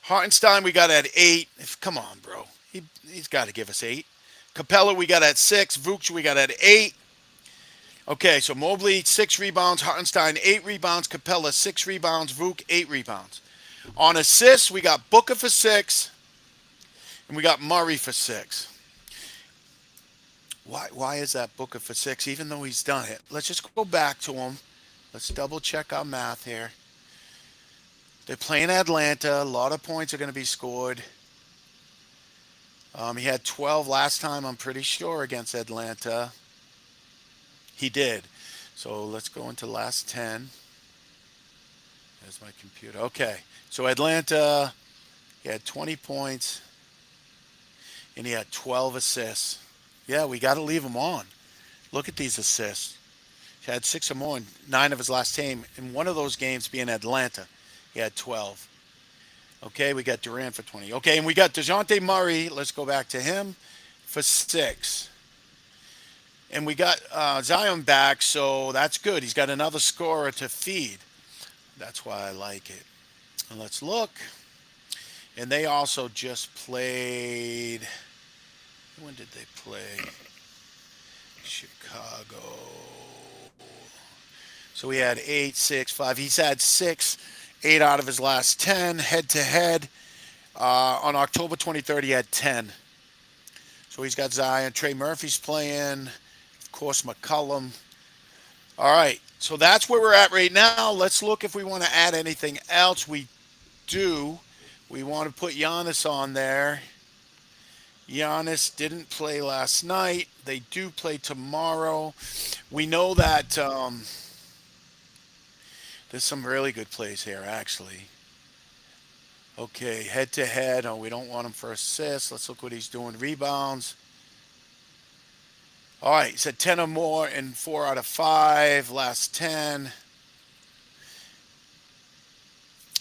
S1: Hartenstein we got at 8. Come on, bro. He's got to give us 8. Capella we got at 6. Vooch we got at 8. Okay, so Mobley 6 rebounds, Hartenstein 8 rebounds, Capella 6 rebounds, Vooch 8 rebounds. On assists we got Booker for 6, and we got Murray for 6. Why is that Booker for 6? Even though he's done it, let's just go back to him. Let's double check our math here. They're playing Atlanta. A lot of points are going to be scored. He had 12 last time, I'm pretty sure, against Atlanta. He did. So let's go into last 10. There's my computer. Okay. So Atlanta, he had 20 points, and he had 12 assists. Yeah, we got to leave him on. Look at these assists. He had 6 or more in 9 of his last game. In one of those games being Atlanta, he had 12. Okay, we got Durant for 20. Okay, and we got DeJounte Murray. Let's go back to him for 6. And we got Zion back, so that's good. He's got another scorer to feed. That's why I like it. And let's look. And they also just played. When did they play? Chicago. So he had 8, 6, 5. He's had 6, 8 out of his last 10 head-to-head. On October 23rd, he had 10. So he's got Zion. Trey Murphy's playing. Of course, McCollum. All right. So that's where we're at right now. Let's look if we want to add anything else. We do. We want to put Giannis on there. Giannis didn't play last night. They do play tomorrow. We know that there's some really good plays here, actually. Okay, head-to-head. Oh, we don't want him for assists. Let's look what he's doing. Rebounds. All right, he said 10 or more in 4 out of 5. Last 10.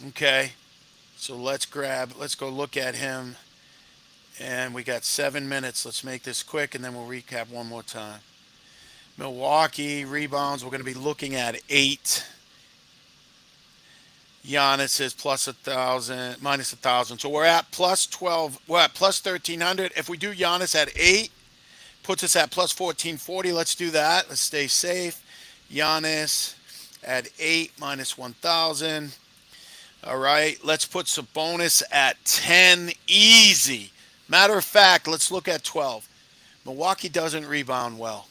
S1: Okay, so let's go look at him. And we got 7 minutes. Let's make this quick, and then we'll recap one more time. Milwaukee rebounds. We're going to be looking at 8. Giannis is plus 1,000, minus 1,000. So we're at plus 12. We're at plus 1,300. If we do Giannis at 8, puts us at plus 1,440. Let's do that. Let's stay safe. Giannis at 8 minus 1,000. All right. Let's put Sabonis at 10. Easy. Matter of fact, let's look at 12. Milwaukee doesn't rebound well.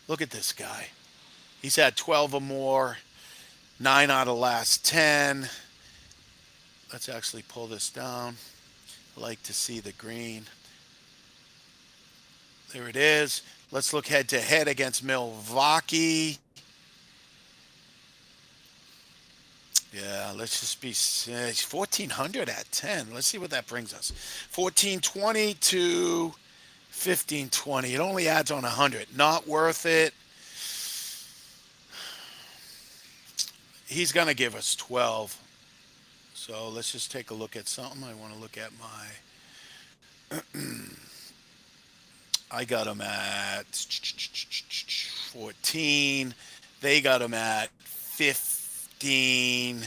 S1: Look at this guy. He's had 12 or more, 9 out of last 10. Let's actually pull this down. I like to see the green. There it is. Let's look head-to-head against Milwaukee. Yeah, let's just be 1,400 at 10. Let's see what that brings us. 1,420 to 1,520. It only adds on 100. Not worth it. He's going to give us 12. So let's just take a look at something. I want to look at my... I got him at 14. They got him at 15.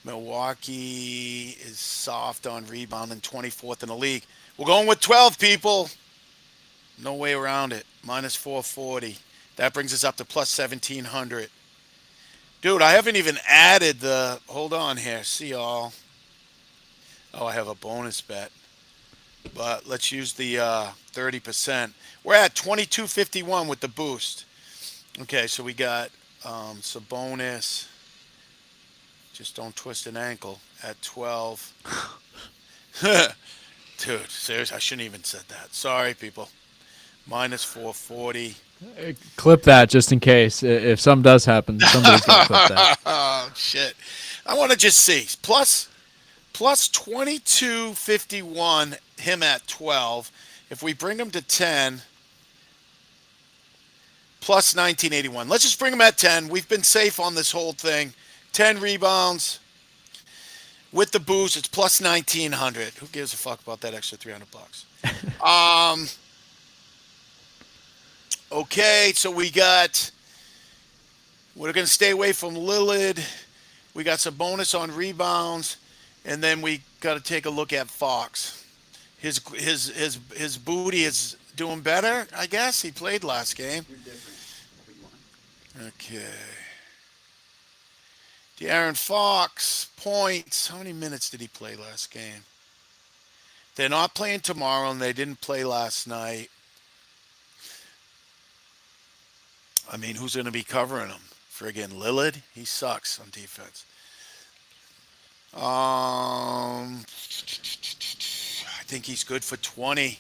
S1: Milwaukee is soft on rebounding, 24th in the league. We're going with 12, people. No way around it. Minus 440. That brings us up to plus 1,700. Dude, I haven't even added the... Hold on here. See y'all. Oh, I have a bonus bet. But let's use the 30%. We're at 22.51 with the boost. Okay, so we got Sabonis. Just don't twist an ankle at 12. Dude, seriously, I shouldn't even said that. Sorry, people. Minus 440.
S2: Clip that just in case. If something does happen, somebody's going to clip that.
S1: Oh, shit. I want to just see. Plus Plus 2251, him at 12. If we bring him to 10, plus 1981. Let's just bring him at 10. We've been safe on this whole thing. 10 rebounds. With the boost, it's plus 1900. Who gives a fuck about that extra 300 bucks? Okay, so we're going to stay away from Lillard. We got some bonus on rebounds, and then we got to take a look at Fox. His booty is doing better, I guess. He played last game. Okay. De'Aaron Fox, points. How many minutes did he play last game? They're not playing tomorrow, and they didn't play last night. I mean, who's going to be covering him? Friggin' Lillard? He sucks on defense. I think he's good for 20.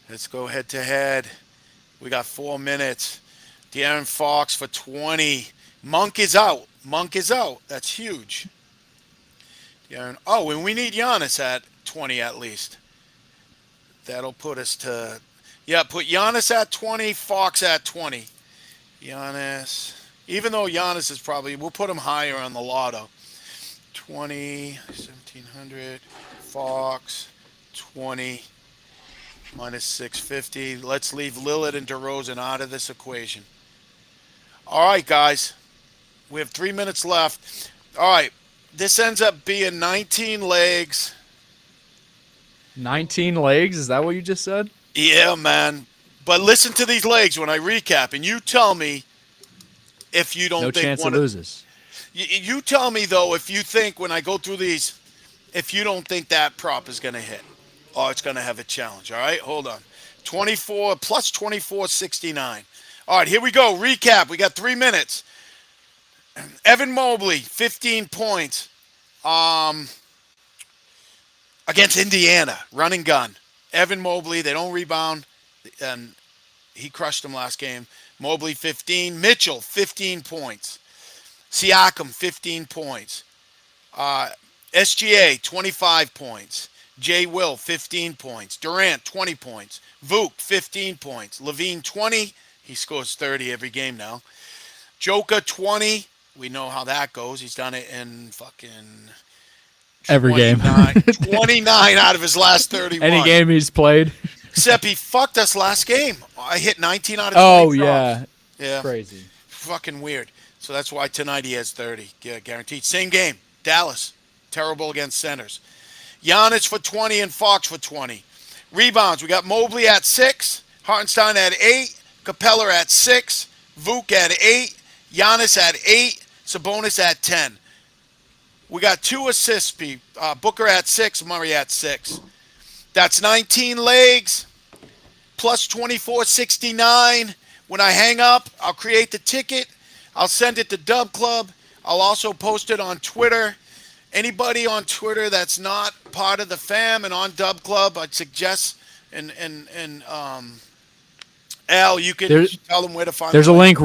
S1: Let's go head to head. We got 4 minutes. De'Aaron Fox for 20. Monk is out. That's huge. And we need Giannis at 20 at least. That'll put us to... Yeah, put Giannis at 20, Fox at 20. Giannis... Even though Giannis is probably... We'll put him higher on the lotto. 20, 1700, Fox, 20, minus 650. Let's leave Lillard and DeRozan out of this equation. All right, guys. We have 3 minutes left. All right. This ends up being 19 legs.
S2: 19 legs? Is that what you just said?
S1: Yeah, man. But listen to these legs when I recap, and you tell me if you don't think...
S2: No chance it loses.
S1: You tell me, though, if you think when I go through these, if you don't think that prop is going to hit or it's going to have a challenge. All right? Hold on. 24 plus 2469. All right, here we go. Recap. We got 3 minutes. Evan Mobley, 15 points against Indiana. Run and gun. Evan Mobley, they don't rebound, and he crushed them last game. Mobley, 15. Mitchell, 15 points. Siakam, 15 points. SGA, 25 points. Jay Will, 15 points. Durant, 20 points. Vuk, 15 points. Levine, 20. He scores 30 every game now. Joker, 20. We know how that goes. He's done it in fucking...
S2: Every game.
S1: 29 out of his last 31.
S2: Any game he's played.
S1: Except he fucked us last game. I hit 19 out of 20.
S2: Oh, yeah.
S1: Yeah.
S2: Crazy.
S1: Fucking weird. So that's why tonight he has 30. Yeah, guaranteed. Same game. Dallas. Terrible against centers. Giannis for 20 and Fox for 20. Rebounds. We got Mobley at 6. Hartenstein at 8. Capella at 6. Vuk at 8. Giannis at 8. Sabonis at 10. We got 2 assists, Booker at 6, Murray at 6. That's 19 legs, plus 2469. When I hang up, I'll create the ticket. I'll send it to DubClub. I'll also post it on Twitter. Anybody on Twitter that's not part of the fam and on DubClub, I'd suggest, and Al, you can tell them where to find.
S2: There's a link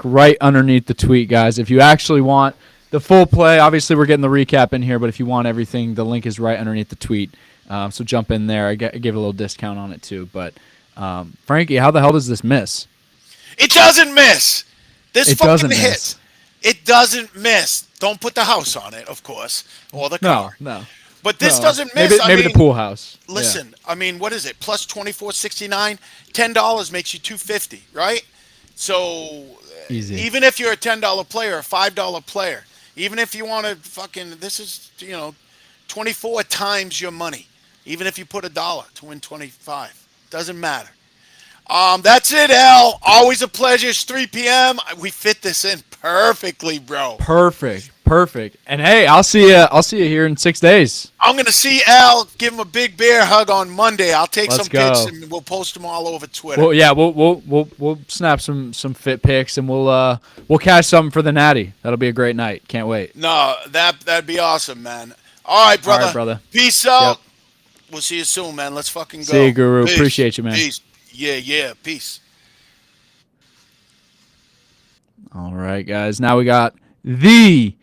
S2: right underneath the tweet, guys. If you actually want the full play, obviously we're getting the recap in here, but if you want everything, the link is right underneath the tweet. So jump in there. I give a little discount on it too. But Frankie, how the hell does this miss?
S1: It doesn't miss. This fucking hit.
S2: Miss.
S1: It doesn't miss. Don't put the house on it, of course, or the car.
S2: No.
S1: But this doesn't miss.
S2: Maybe the pool house.
S1: Listen,
S2: yeah.
S1: I mean, what is it? Plus 2469. $10 makes you $250, right? So
S2: easy.
S1: Even if you're a $10 player, a $5 player, even if you want to fucking, this is 24 times your money. Even if you put $1 to win 25, doesn't matter. That's it, Al. Always a pleasure. It's 3 p.m. We fit this in perfectly, bro.
S2: Perfect. And hey, I'll see you here in 6 days.
S1: I'm gonna see Al. Give him a big bear hug on Monday. I'll take
S2: Let's
S1: some
S2: go.
S1: pics and we'll post them all over Twitter.
S2: Well, yeah, we'll snap some fit pics and we'll catch something for the Natty. That'll be a great night. Can't wait.
S1: No, that'd be awesome, man. All right, brother.
S2: All right, brother.
S1: Peace out.
S2: Yep.
S1: We'll see you soon, man. Let's fucking go.
S2: See you, Guru.
S1: Peace.
S2: Appreciate you, man.
S1: Peace. Yeah. Peace.
S2: All right, guys. Now we got the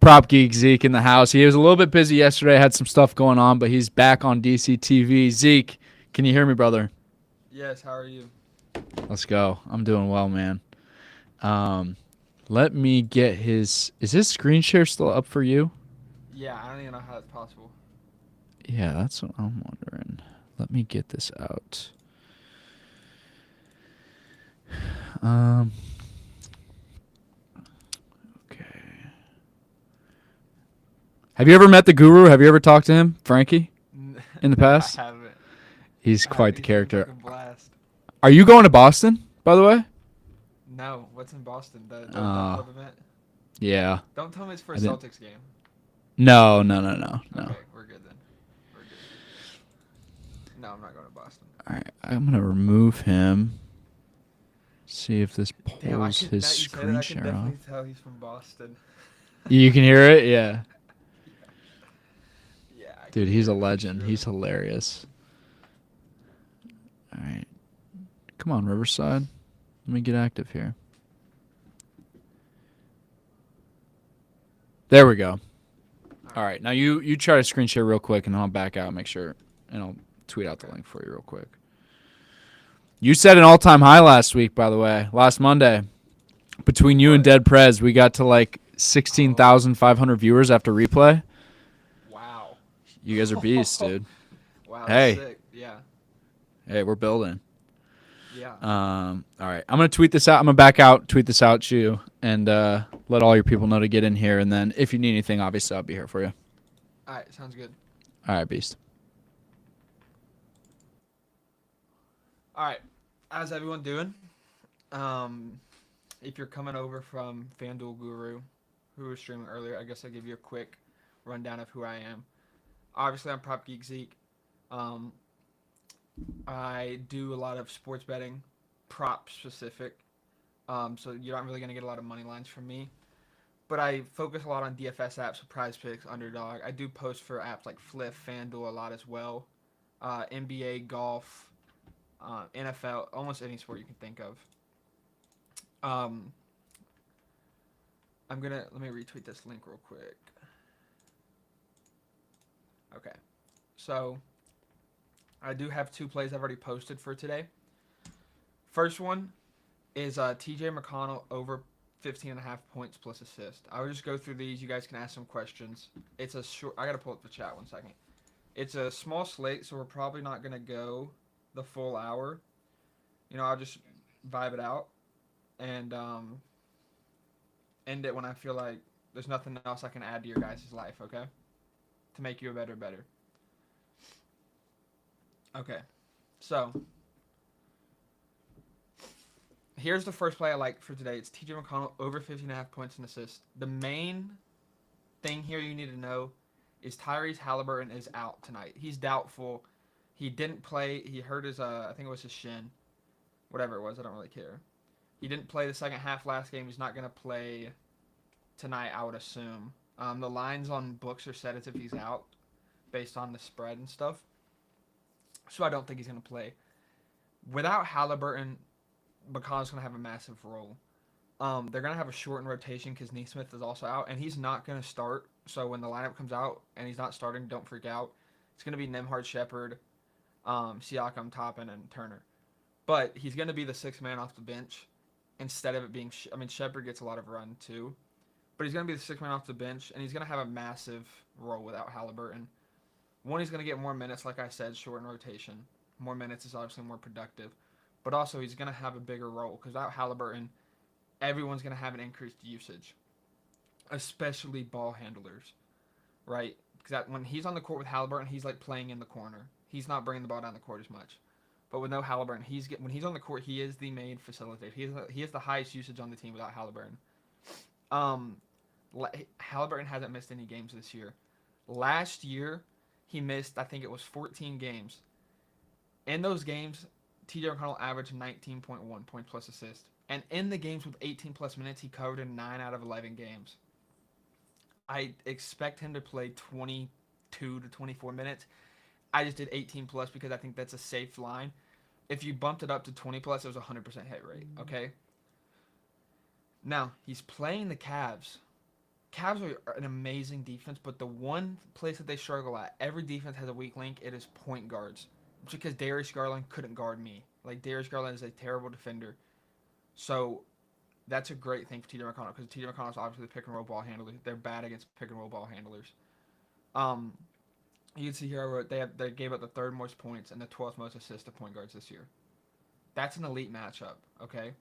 S2: Prop Geek Zeke in the house. He was a little bit busy yesterday, had some stuff going on, but he's back on DCTV. Zeke, can you hear me, brother?
S3: Yes, how are you?
S2: Let's go. I'm doing well, man. Let me get his. Is his screen share still up for you?
S3: Yeah, I don't even know how that's possible.
S2: Yeah, that's what I'm wondering. Let me get this out. Okay. Have you ever met the guru? Have you ever talked to him, Frankie, in the
S3: No,
S2: past?
S3: I haven't.
S2: He's quite the
S3: He's a
S2: character.
S3: fucking blast.
S2: Are you going to Boston, by the way?
S3: No, what's in Boston? The
S2: Uh,
S3: DubClub event?
S2: yeah.
S3: Don't tell me it's for a
S2: I didn't.
S3: Celtics game.
S2: No.
S3: Okay, we're good then. We're good. No, I'm not going to Boston.
S2: All right, I'm gonna remove him. See if this
S3: Damn, I
S2: pulls
S3: could,
S2: his
S3: now you said it,
S2: screen
S3: I can
S2: share
S3: definitely
S2: off.
S3: tell he's from Boston.
S2: You can hear it, yeah.
S3: Yeah, I
S2: Dude,
S3: can
S2: he's a
S3: hear it for
S2: legend.
S3: sure.
S2: He's hilarious. All right, come on, Riverside. Let me get active here. There we go. All right, now you try to screen share real quick, and I'll back out, make sure, and I'll tweet out the link for you real quick. You set an all-time high last week, by the way, last Monday. Between you and Dead Prez, we got to like 16,500 viewers after replay.
S3: Wow.
S2: You guys are beasts, dude.
S3: Wow,
S2: Hey.
S3: that's sick. Yeah.
S2: Hey, we're building.
S3: Yeah.
S2: All right, I'm gonna tweet this out. I'm gonna back out, tweet this out to you, and let all your people know to get in here. And then if you need anything, obviously I'll be here for you.
S3: All right, sounds good.
S2: All right, beast.
S3: All right, how's everyone doing? If you're coming over from FanDuel Guru, who was streaming earlier, I guess I'll give you a quick rundown of who I am. Obviously, I'm Prop Geek Zeke. I do a lot of sports betting, prop specific. So you're not really gonna get a lot of money lines from me. But I focus a lot on DFS apps, so Prize Picks, Underdog. I do post for apps like Flip, FanDuel a lot as well. NBA, golf, NFL, almost any sport you can think of. Let me retweet this link real quick. Okay, so I do have 2 plays I've already posted for today. First one is TJ McConnell over 15.5 points plus assist. I will just go through these. You guys can ask some questions. It's a short. I gotta pull up the chat 1 second. It's a small slate, so we're probably not gonna go the full hour. I'll just vibe it out and end it when I feel like there's nothing else I can add to your guys' life. Okay, to make you a better. Okay, so here's the first play I like for today. It's TJ McConnell over 15.5 points and assists. The main thing here you need to know is Tyrese Halliburton is out tonight. He's doubtful. He didn't play. He hurt his, I think it was his shin. Whatever it was, I don't really care. He didn't play the second half last game. He's not going to play tonight, I would assume. The lines on books are set as if he's out based on the spread and stuff. So I don't think he's going to play. Without Halliburton, McConnell's going to have a massive role. They're going to have a shortened rotation because Neesmith is also out, and he's not going to start. So when the lineup comes out and he's not starting, don't freak out. It's going to be Nembhard, Shepard, Siakam, Toppin, and Turner. But he's going to be the 6th man off the bench instead of it being... Shepard gets a lot of run too. But he's going to be the 6th man off the bench, and he's going to have a massive role without Halliburton. One, he's going to get more minutes, like I said, shortened rotation. More minutes is obviously more productive. But also, he's going to have a bigger role because without Halliburton, everyone's going to have an increased usage, especially ball handlers, right? Because when he's on the court with Halliburton, he's like playing in the corner. He's not bringing the ball down the court as much. But with no Halliburton, when he's on the court, he is the main facilitator. He has the highest usage on the team without Halliburton. Halliburton hasn't missed any games this year. Last year, he missed, I think it was 14 games. In those games, TJ McConnell averaged 19.1 points plus assist. And in the games with 18 plus minutes, he covered in 9 out of 11 games. I expect him to play 22 to 24 minutes. I just did 18 plus because I think that's a safe line. If you bumped it up to 20 plus, it was a 100% hit rate, okay? Now, he's playing the Cavs. Cavs are an amazing defense, but the one place that they struggle at, every defense has a weak link, it is point guards. It's because Darius Garland couldn't guard me. Like, Darius Garland is a terrible defender. So, that's a great thing for TJ McConnell, because TJ McConnell is obviously the pick and roll ball handler. They're bad against pick and roll ball handlers. Um, you can see here I wrote they gave up the third most points and the 12th most assists to point guards this year. That's an elite matchup, okay?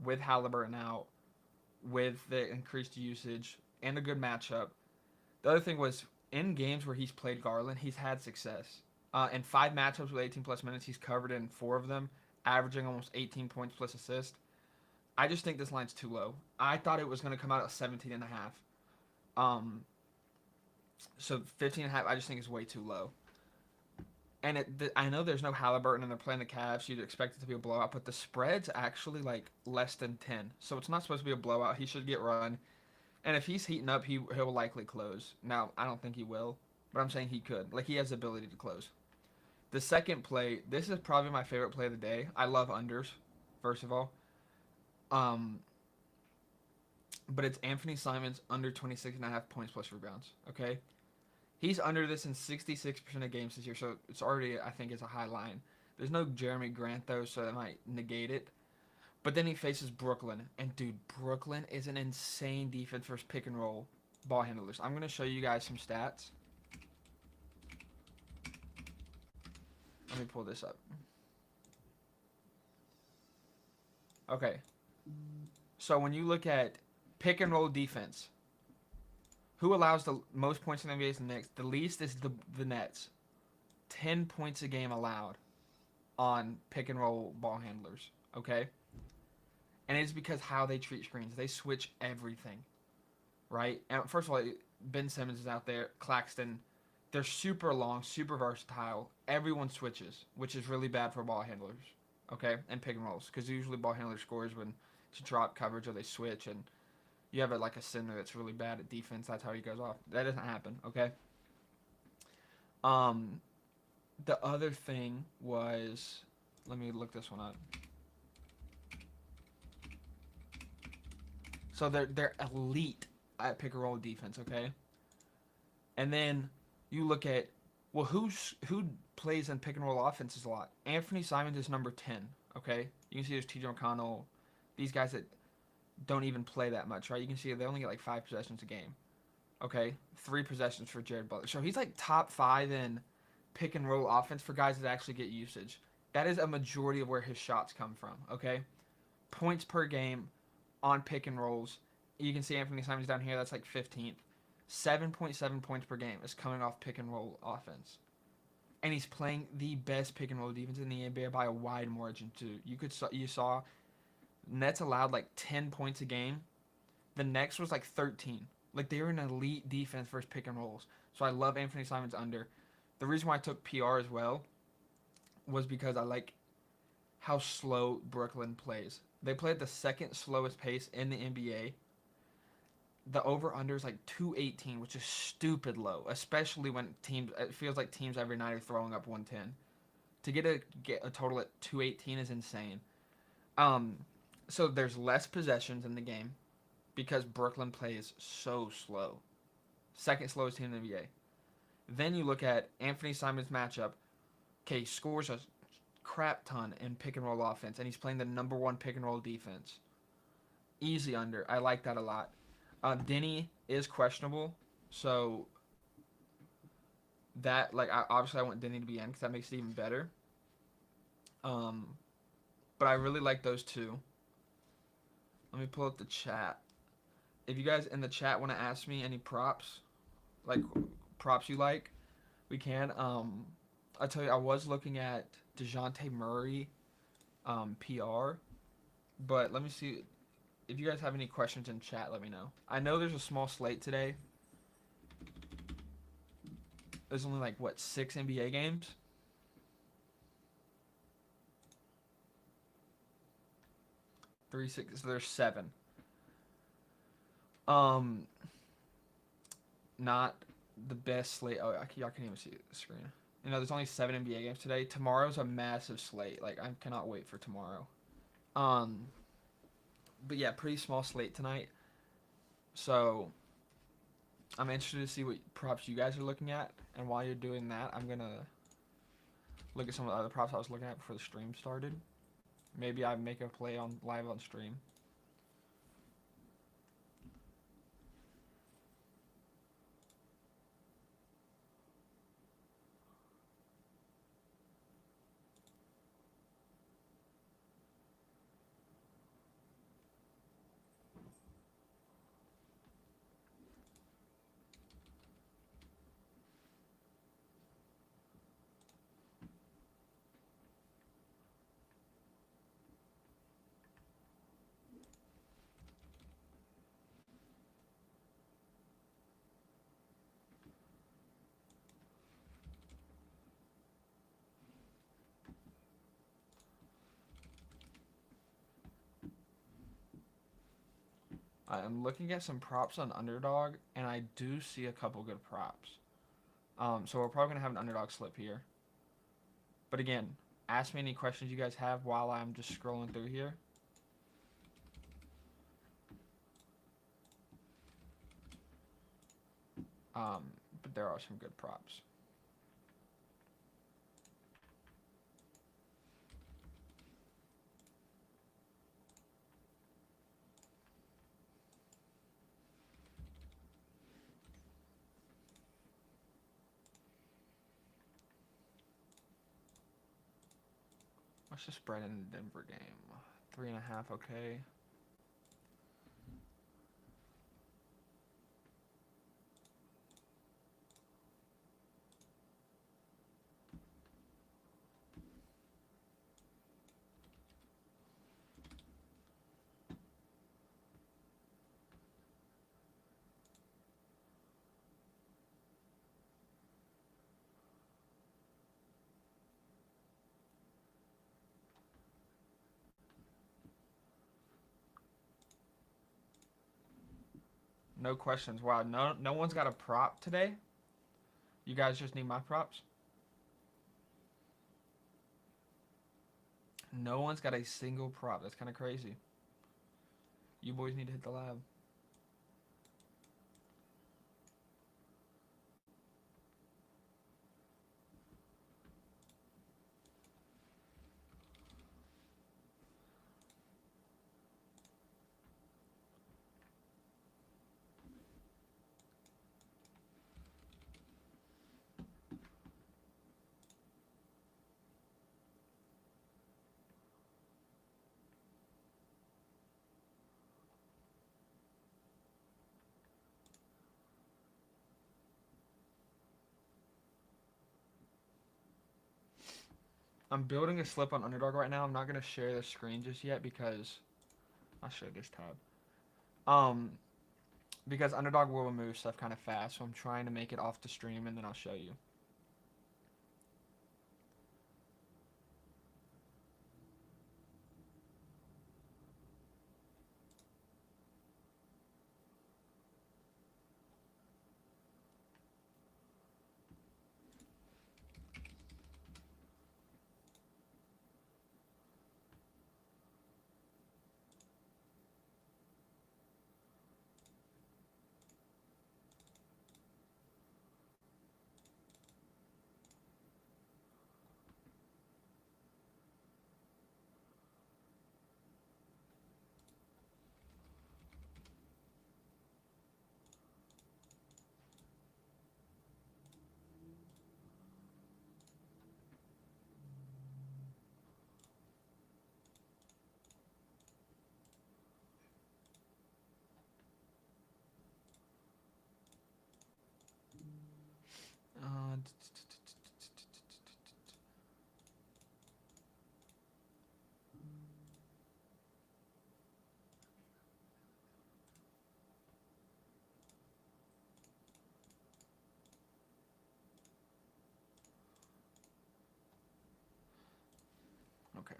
S3: With Halliburton out, with the increased usage and a good matchup. The other thing was in games where he's played Garland, he's had success. In 5 matchups with 18 plus minutes, he's covered in 4 of them, averaging almost 18 points plus assist. I just think this line's too low. I thought it was going to come out at 17 and a half. So 15 and a half, I just think is way too low. And I know there's no Halliburton and they're playing the Cavs. You'd expect it to be a blowout, but the spread's actually like less than 10. So it's not supposed to be a blowout. He should get run. And if he's heating up, he'll likely close. Now, I don't think he will, but I'm saying he could. Like, he has the ability to close. The second play, this is probably my favorite play of the day. I love unders, first of all. But it's Anthony Simons under 26.5 points plus rebounds, okay? He's under this in 66% of games this year, so it's already, I think, is a high line. There's no Jeremy Grant, though, so that might negate it. But then he faces Brooklyn, and dude, Brooklyn is an insane defense versus pick and roll ball handlers. I'm going to show you guys some stats. Let me pull this up. Okay. So when you look at pick and roll defense, who allows the most points in the NBA is the Knicks. The least is the Nets. 10 points a game allowed on pick and roll ball handlers, okay? And it's because how they treat screens. They switch everything, right? And first of all, Ben Simmons is out there. Claxton, they're super long, super versatile. Everyone switches, which is really bad for ball handlers, okay? And pick and rolls, because usually ball handler scores when to drop coverage or they switch, and you have a center that's really bad at defense. That's how he goes off. That doesn't happen, okay? The other thing was, let me look this one up. So they're elite at pick and roll defense, okay? And then you look at, well, who plays in pick and roll offenses a lot? Anthony Simons is number 10, okay? You can see there's TJ McConnell, these guys that don't even play that much, right? You can see they only get like 5 possessions a game, okay? 3 possessions for Jared Butler. So he's like top 5 in pick and roll offense for guys that actually get usage. That is a majority of where his shots come from, okay? Points per game on pick and rolls. You can see Anthony Simons down here, that's like 15th. 7.7 points per game is coming off pick and roll offense. And he's playing the best pick and roll defense in the NBA by a wide margin too. You saw Nets allowed like 10 points a game. The next was like 13. Like, they were an elite defense versus pick and rolls. So I love Anthony Simons under. The reason why I took PR as well was because I like how slow Brooklyn plays. They play at the second slowest pace in the NBA. The over-under is like 218, which is stupid low, especially when it feels like teams every night are throwing up 110. To get a total at 218 is insane. So there's less possessions in the game because Brooklyn plays so slow. Second slowest team in the NBA. Then you look at Anthony Simons' matchup. Okay, he scores a crap ton in pick and roll offense, and he's playing the number 1 pick and roll defense. Easy under. I like that a lot. Denny is questionable, so that, obviously I want Denny to be in because that makes it even better. But I really like those two. Let me pull up the chat. If you guys in the chat want to ask me any props you like, we can. I'll tell you, I was looking at DeJounte Murray PR, but let me see. If you guys have any questions in chat, let me know. I know there's a small slate today. There's only 6 NBA games? So there's 7. Not the best slate. Oh, y'all can't even see the screen. There's only 7 NBA games today. Tomorrow's a massive slate. I cannot wait for tomorrow. But yeah, pretty small slate tonight. So I'm interested to see what props you guys are looking at, and while you're doing that, I'm gonna look at some of the other props I was looking at before the stream started. Maybe I make a play on live on stream. I'm looking at some props on Underdog, and I do see a couple good props. So we're probably gonna have an Underdog slip here. But again, ask me any questions you guys have while I'm just scrolling through here. But there are some good props. What's the spread in the Denver game? 3.5, okay. No questions. Wow, no one's got a prop today. You guys just need my props. No one's got a single prop. That's kind of crazy. You boys need to hit the lab. I'm building a slip on Underdog right now. I'm not gonna share the screen just yet because I'll show this tab. Because Underdog will remove stuff kind of fast, so I'm trying to make it off the stream and then I'll show you. Uh, okay.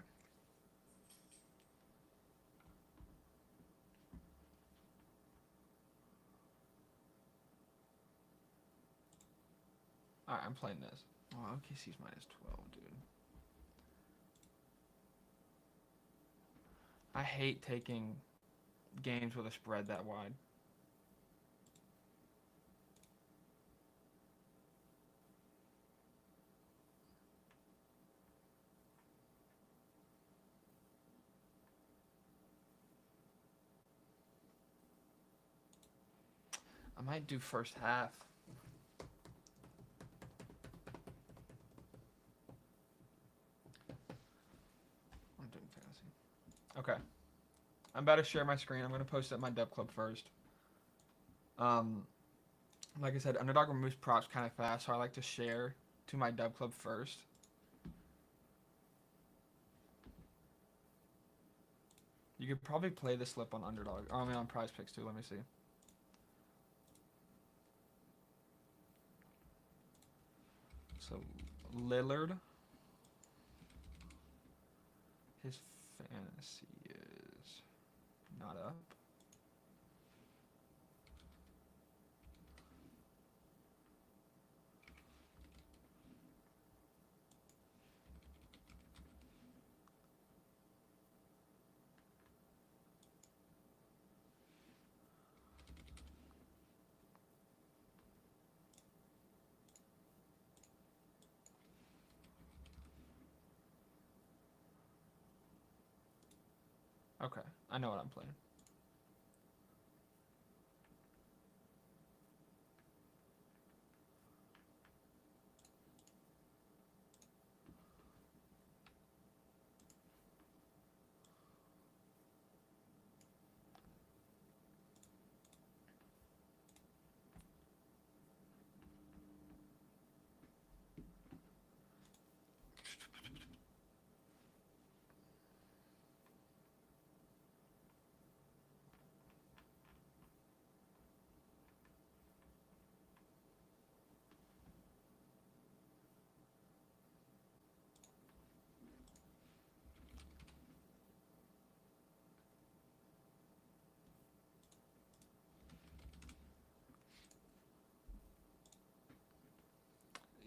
S3: Alright, I'm playing this. Oh, OKC's minus 12, dude. I hate taking games with a spread that wide. might do first half. I'm doing fantasy. Okay. I'm about to share my screen. I'm going to post it at my DubClub first. Like I said, Underdog removes props kind of fast, so I like to share to my DubClub first. You could probably play the slip on Underdog. Or I mean on Prize Picks too. Let me see. So Lillard, his fantasy is not up. Okay, I know what I'm playing.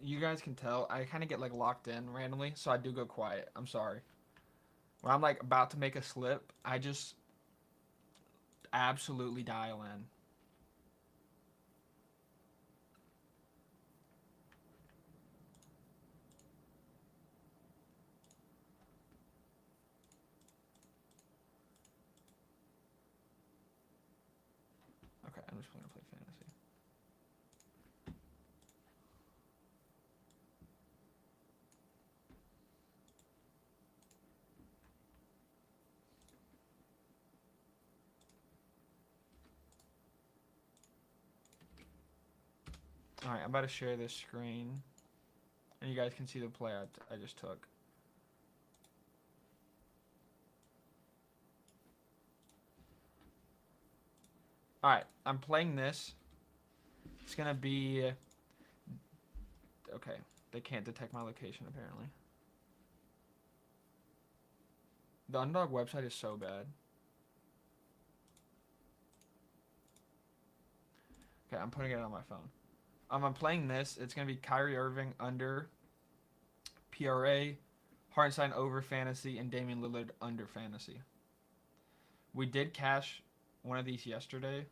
S3: You guys can tell I kind of get like locked in randomly, so I do go quiet. I'm sorry. When I'm like about to make a slip, I just absolutely dial in. Okay, I'm just gonna play fantasy. All right, I'm about to share this screen, and you guys can see the play I just took. All right, I'm playing this. It's gonna be okay. They can't detect my location apparently. The Underdog website is so bad. Okay, I'm putting it on my phone. I'm playing this. It's gonna be Kyrie Irving under PRA, Hartenstein over fantasy, and Damian Lillard under fantasy. We did cash one of these yesterday.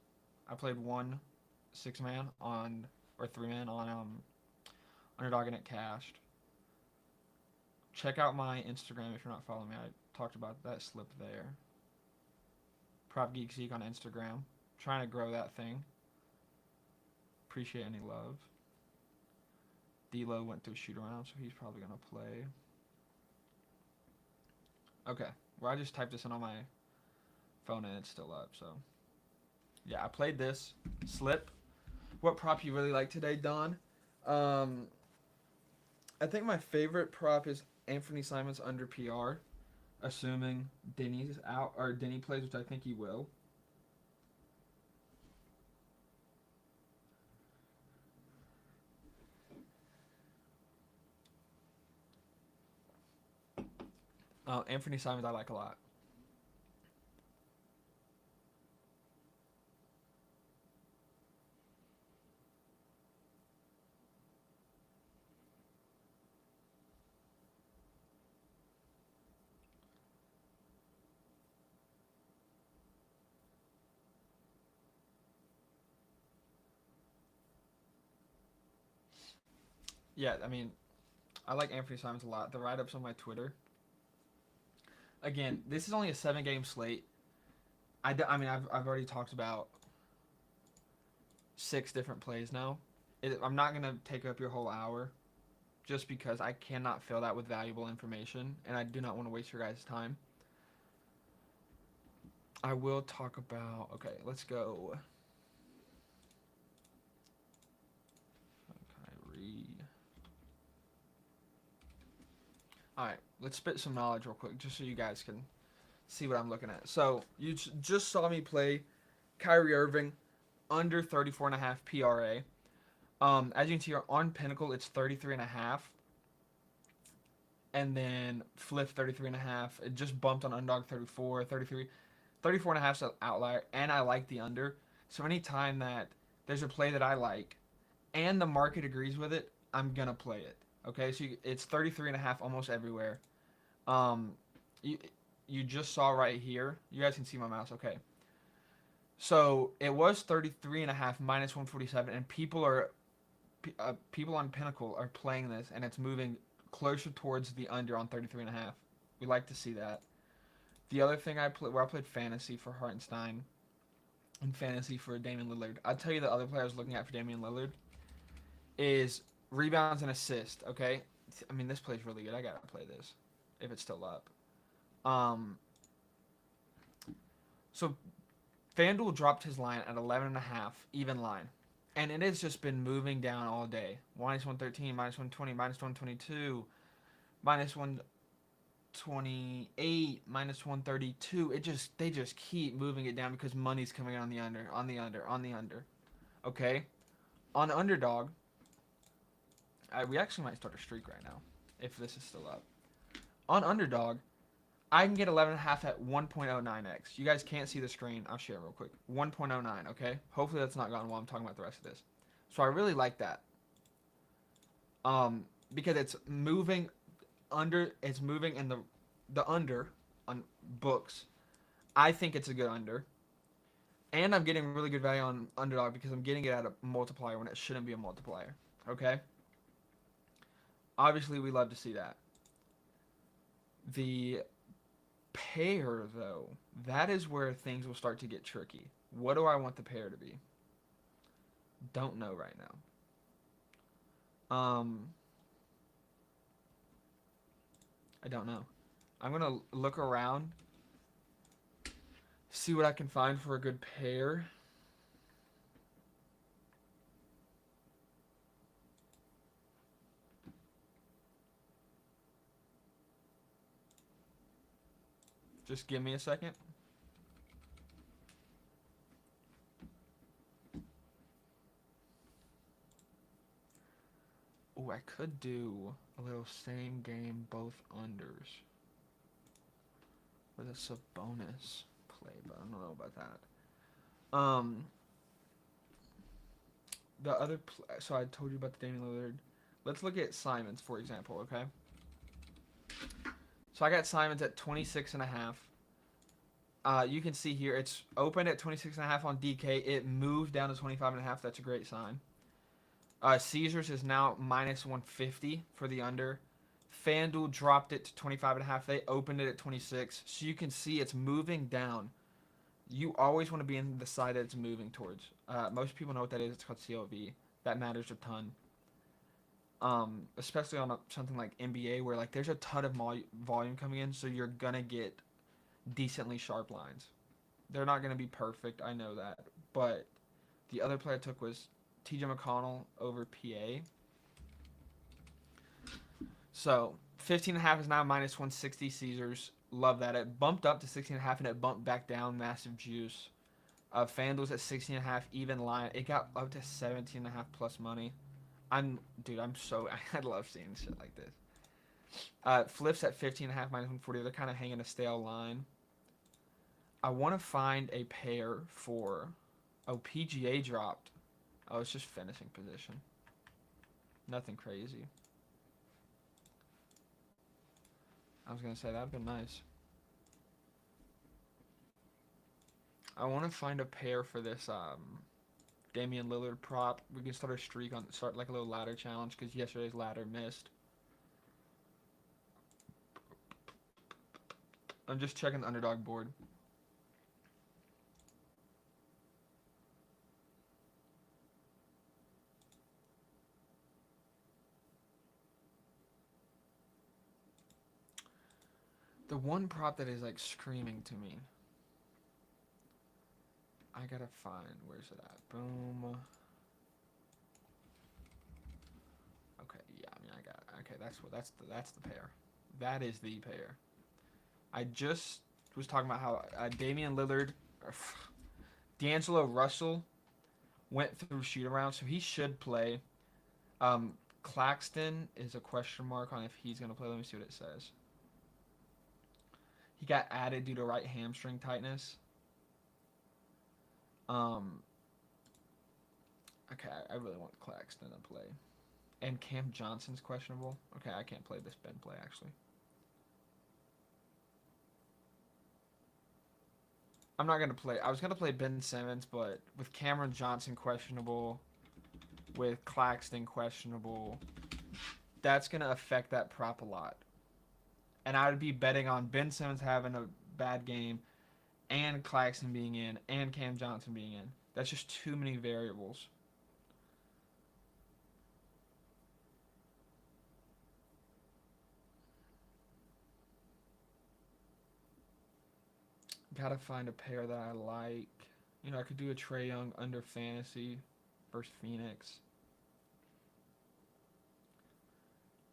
S3: I played one 6-man on or 3-man on Underdog and it cashed. Check out my Instagram if you're not following me. I talked about that slip there. Prop Geek Zeke on Instagram. Trying to grow that thing. Appreciate any love. D-Lo went through shoot around, so he's probably gonna play. Okay, well I just typed this in on my phone and it's still up, so yeah, I played this slip. What prop you really like today, Don? I think my favorite prop is Anthony Simons under PR, assuming Denny's out or Denny plays, which I think he will. Anthony Simons I like a lot. Yeah, I mean, I like Anthony Simons a lot. The write-ups on my Twitter. Again, this is only a 7-game slate. I mean, I've already talked about 6 different plays now. I'm not gonna take up your whole hour, just because I cannot fill that with valuable information, and I do not want to waste your guys' time. I will talk about. Okay, let's go. Can I read? All right, let's spit some knowledge real quick, just so you guys can see what I'm looking at. So you just saw me play Kyrie Irving under 34.5 PRA. As you can see, on Pinnacle, it's 33.5. And then Flip 33.5. It just bumped on Underdog 34, 33. 34.5 is an outlier, and I like the under. So anytime that there's a play that I like and the market agrees with it, I'm going to play it. Okay, so it's 33.5 almost everywhere. You, you just saw right here. You guys can see my mouse. Okay. So it was 33.5 minus 147, and people on Pinnacle are playing this, and it's moving closer towards the under on 33.5. We like to see that. The other thing I played fantasy for Hartenstein and fantasy for Damian Lillard. I'll tell you the other player I was looking at for Damian Lillard is rebounds and assists. Okay, I mean this play's really good. I gotta play this if it's still up. So FanDuel dropped his line at 11.5 even line, and it has just been moving down all day. Minus 113, minus 120, minus 122, minus 128, minus 132. They just keep moving it down because money's coming on the under, on the under, on the under. Okay, on Underdog, we actually might start a streak right now if this is still up. On Underdog, I can get 11.5 at 1.09x. You guys can't see the screen. I'll share it real quick. 1.09, okay? Hopefully that's not gone while I'm talking about the rest of this. So I really like that. Because it's moving in the under on books. I think it's a good under. And I'm getting really good value on Underdog because I'm getting it at a multiplier when it shouldn't be a multiplier. Okay? Obviously, we love to see that. The pair, though, that is where things will start to get tricky. What do I want the pair to be? Don't know right now. I don't know. I'm going to look around, see what I can find for a good pair. Just give me a second. Oh, I could do a little same game, both unders. With a Sabonis play, but I don't know about that. The other, so I told you about the Damian Lillard. Let's look at Simons, for example, okay? So I got Simons at 26.5. You can see here it's opened at 26.5 on DK. It moved down to 25.5. That's a great sign. Caesars is now minus 150 for the under. FanDuel dropped it to 25.5. They opened it at 26. So you can see it's moving down. You always want to be in the side that it's moving towards. Most people know what that is. It's called CLV. That matters a ton. Especially on something like NBA where like there's a ton of volume coming in, so you're gonna get decently sharp lines. They're not gonna be perfect, I know that, but the other play I took was TJ McConnell over PA. So 15.5 is now minus 160 Caesars. Love that. It bumped up to 16.5 and it bumped back down. Massive juice. FanDuel's at 16.5 even line. It got up to 17.5 plus money. I love seeing shit like this. Flips at 15.5 minus 140. They're kind of hanging a stale line. I want to find a pair for. Oh, PGA dropped. Oh, it's just finishing position. Nothing crazy. I was gonna say that'd been nice. I want to find a pair for this Damian Lillard prop. We can start like a little ladder challenge because yesterday's ladder missed. I'm just checking the underdog board. The one prop that is like screaming to me. I gotta find, where's it at? Boom. Okay, yeah, I mean I got it. Okay, that's the pair. That is the pair. I just was talking about how Damian Lillard, or, D'Angelo Russell went through shoot around, so he should play. Claxton is a question mark on if he's gonna play. Let me see what it says. He got added due to right hamstring tightness. Um, okay, I really want Claxton to play. And Cam Johnson's questionable. Okay, I can't play this Ben play actually. I'm not gonna play. I was gonna play Ben Simmons, but with Cameron Johnson questionable, with Claxton questionable, that's gonna affect that prop a lot. And I would be betting on Ben Simmons having a bad game, and Claxton being in, and Cam Johnson being in. That's just too many variables. Gotta find a pair that I like. You know, I could do a Trae Young under fantasy versus Phoenix.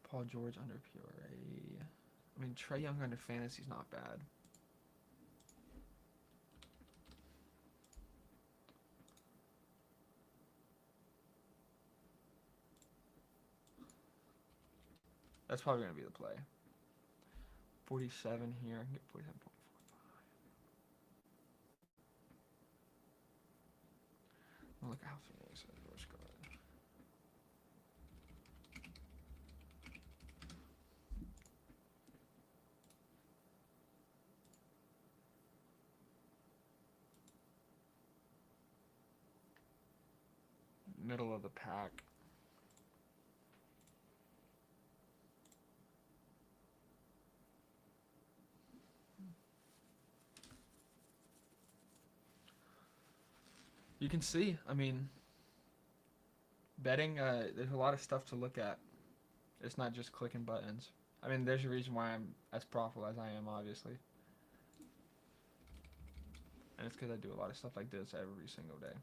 S3: Paul George under PRA. I mean, Trae Young under fantasy is not bad. That's probably going to be the play. 47 here. I can get 47.45. Look at how Phoenix is. Where's good? Middle of the pack. You can see, I mean, betting, there's a lot of stuff to look at. It's not just clicking buttons. I mean, there's a reason why I'm as profitable as I am, obviously. And it's because I do a lot of stuff like this every single day.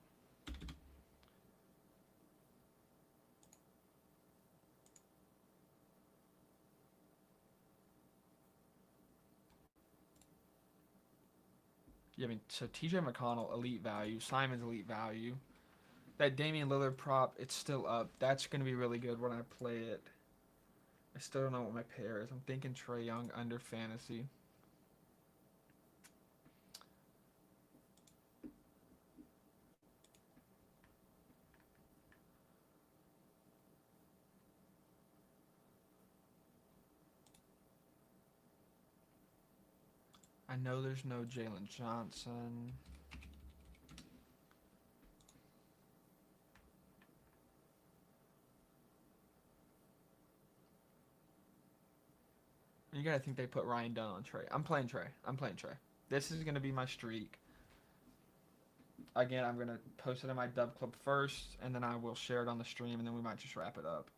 S3: Yeah, I mean, so TJ McConnell, elite value. Simon's elite value. That Damian Lillard prop, it's still up. That's going to be really good when I play it. I still don't know what my pair is. I'm thinking Trae Young under fantasy. I know there's no Jalen Johnson. You gotta think they put Ryan Dunn on Trae. I'm playing Trae. I'm playing Trae. This is gonna be my streak. Again, I'm gonna post it on my DubClub first, and then I will share it on the stream, and then we might just wrap it up.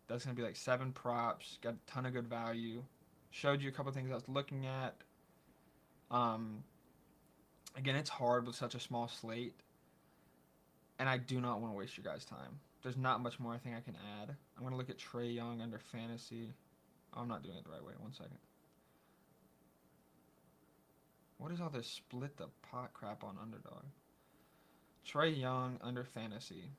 S3: That's gonna be like 7 props. Got a ton of good value. Showed you a couple things I was looking at. Um, Again, it's hard with such a small slate, and I do not want to waste your guys' time. There's not much more I think I can add. I'm gonna look at Trae Young under fantasy. Oh, I'm not doing it the right way. 1 second. What is all this split the pot crap on underdog? Trae Young under fantasy.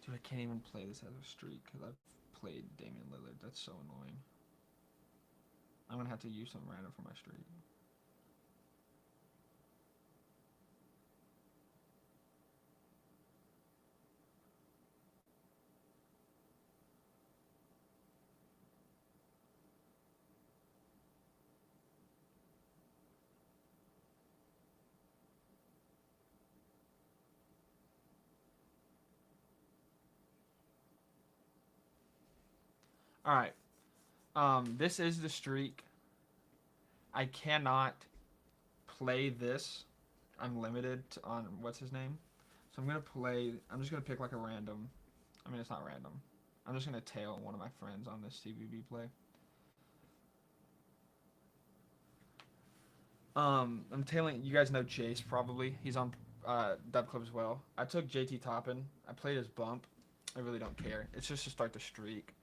S3: Dude, I can't even play this as a streak because I've played Damian Lillard. That's so annoying. I'm going to have to use something random for my streak. All right. This is the streak. I cannot play this. I'm limited on what's his name. So I'm just gonna pick like a random. I mean, it's not random. I'm just gonna tail one of my friends on this CVB play. I'm tailing. You guys know Jace probably. He's on DubClub as well. I took JT Toppin. I played his bump. I really don't care. It's just to start the streak.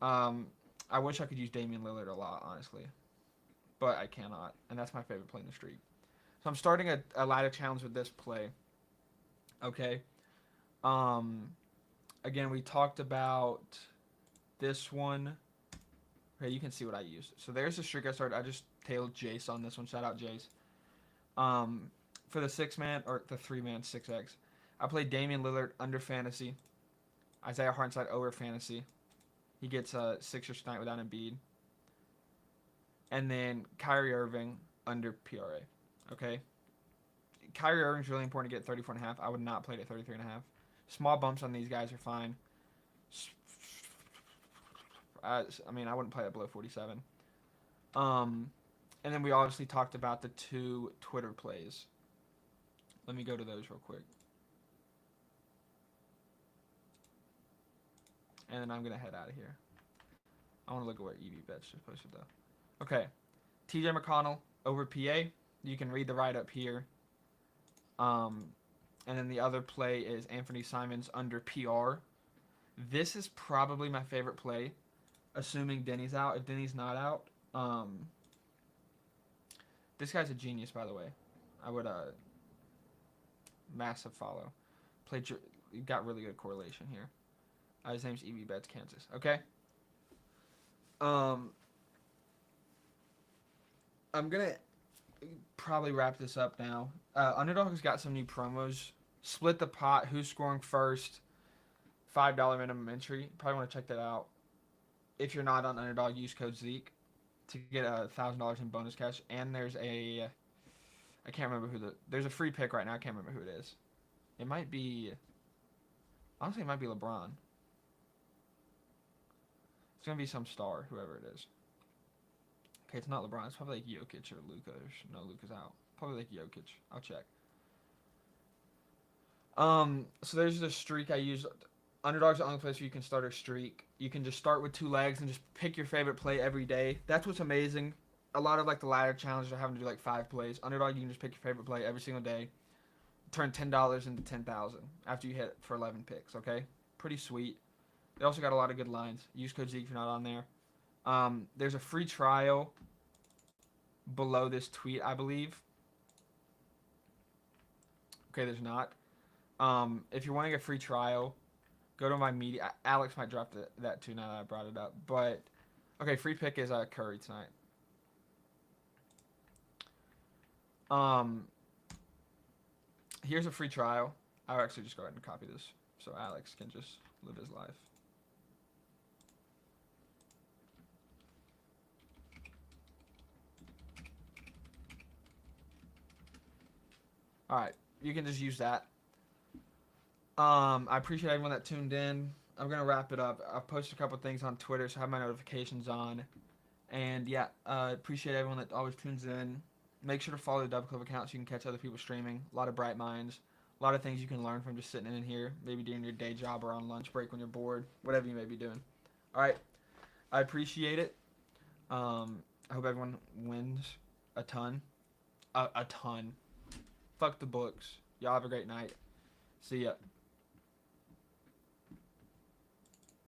S3: I wish I could use Damian Lillard a lot, honestly, but I cannot, and that's my favorite play in the streak. So I'm starting a ladder challenge with this play. Okay. Again, we talked about this one. Okay, you can see what I used. So there's the streak I started. I just tailed Jace on this one. Shout out Jace. For the 6-man or the 3-man 6x, I played Damian Lillard under fantasy. Isaiah Hartenstein over fantasy. He gets a Sixers tonight without Embiid. And then Kyrie Irving under PRA. Okay. Kyrie Irving's really important to get 34.5. I would not play it at 33.5. Small bumps on these guys are fine. I wouldn't play it below 47. And then we obviously talked about the 2 Twitter plays. Let me go to those real quick. And then I'm going to head out of here. I want to look at what EV Bets just posted, though. Okay. TJ McConnell over PA. You can read the write-up here. And then the other play is Anthony Simons under PR. This is probably my favorite play, assuming Denny's out. If Denny's not out, this guy's a genius, by the way. I would massive follow. Got really good correlation here. His name's EV Bets Kansas. Okay. I'm gonna probably wrap this up now. Underdog's got some new promos. Split the pot. Who's scoring first? $5 minimum entry. Probably want to check that out. If you're not on Underdog, use code Zeke to get $1,000 in bonus cash. And there's I can't remember there's a free pick right now. I can't remember who it is. It might be, honestly, it might be LeBron. It's going to be some star, whoever it is. Okay, it's not LeBron. It's probably like Jokic or Luka. No, Luka's out. Probably like Jokic. I'll check. So there's the streak I use. Underdog's the only place where you can start a streak. You can just start with 2 legs and just pick your favorite play every day. That's what's amazing. A lot of like the ladder challenges are having to do like 5 plays. Underdog, you can just pick your favorite play every single day. Turn $10 into 10,000 after you hit for 11 picks. Okay, pretty sweet. They also got a lot of good lines. Use code Zeke if you're not on there. There's a free trial below this tweet, I believe. Okay, there's not. If you're wanting a free trial, go to my media. Alex might drop that too now that I brought it up. But, okay, free pick is Curry tonight. Here's a free trial. I'll actually just go ahead and copy this so Alex can just live his life. Alright, you can just use that. I appreciate everyone that tuned in. I'm going to wrap it up. I've posted a couple things on Twitter, so I have my notifications on. And yeah, appreciate everyone that always tunes in. Make sure to follow the DubClub account so you can catch other people streaming. A lot of bright minds. A lot of things you can learn from just sitting in here, maybe doing your day job or on lunch break when you're bored, whatever you may be doing. Alright, I appreciate it. I hope everyone wins a ton. A ton. Fuck the books. Y'all have a great night. See ya.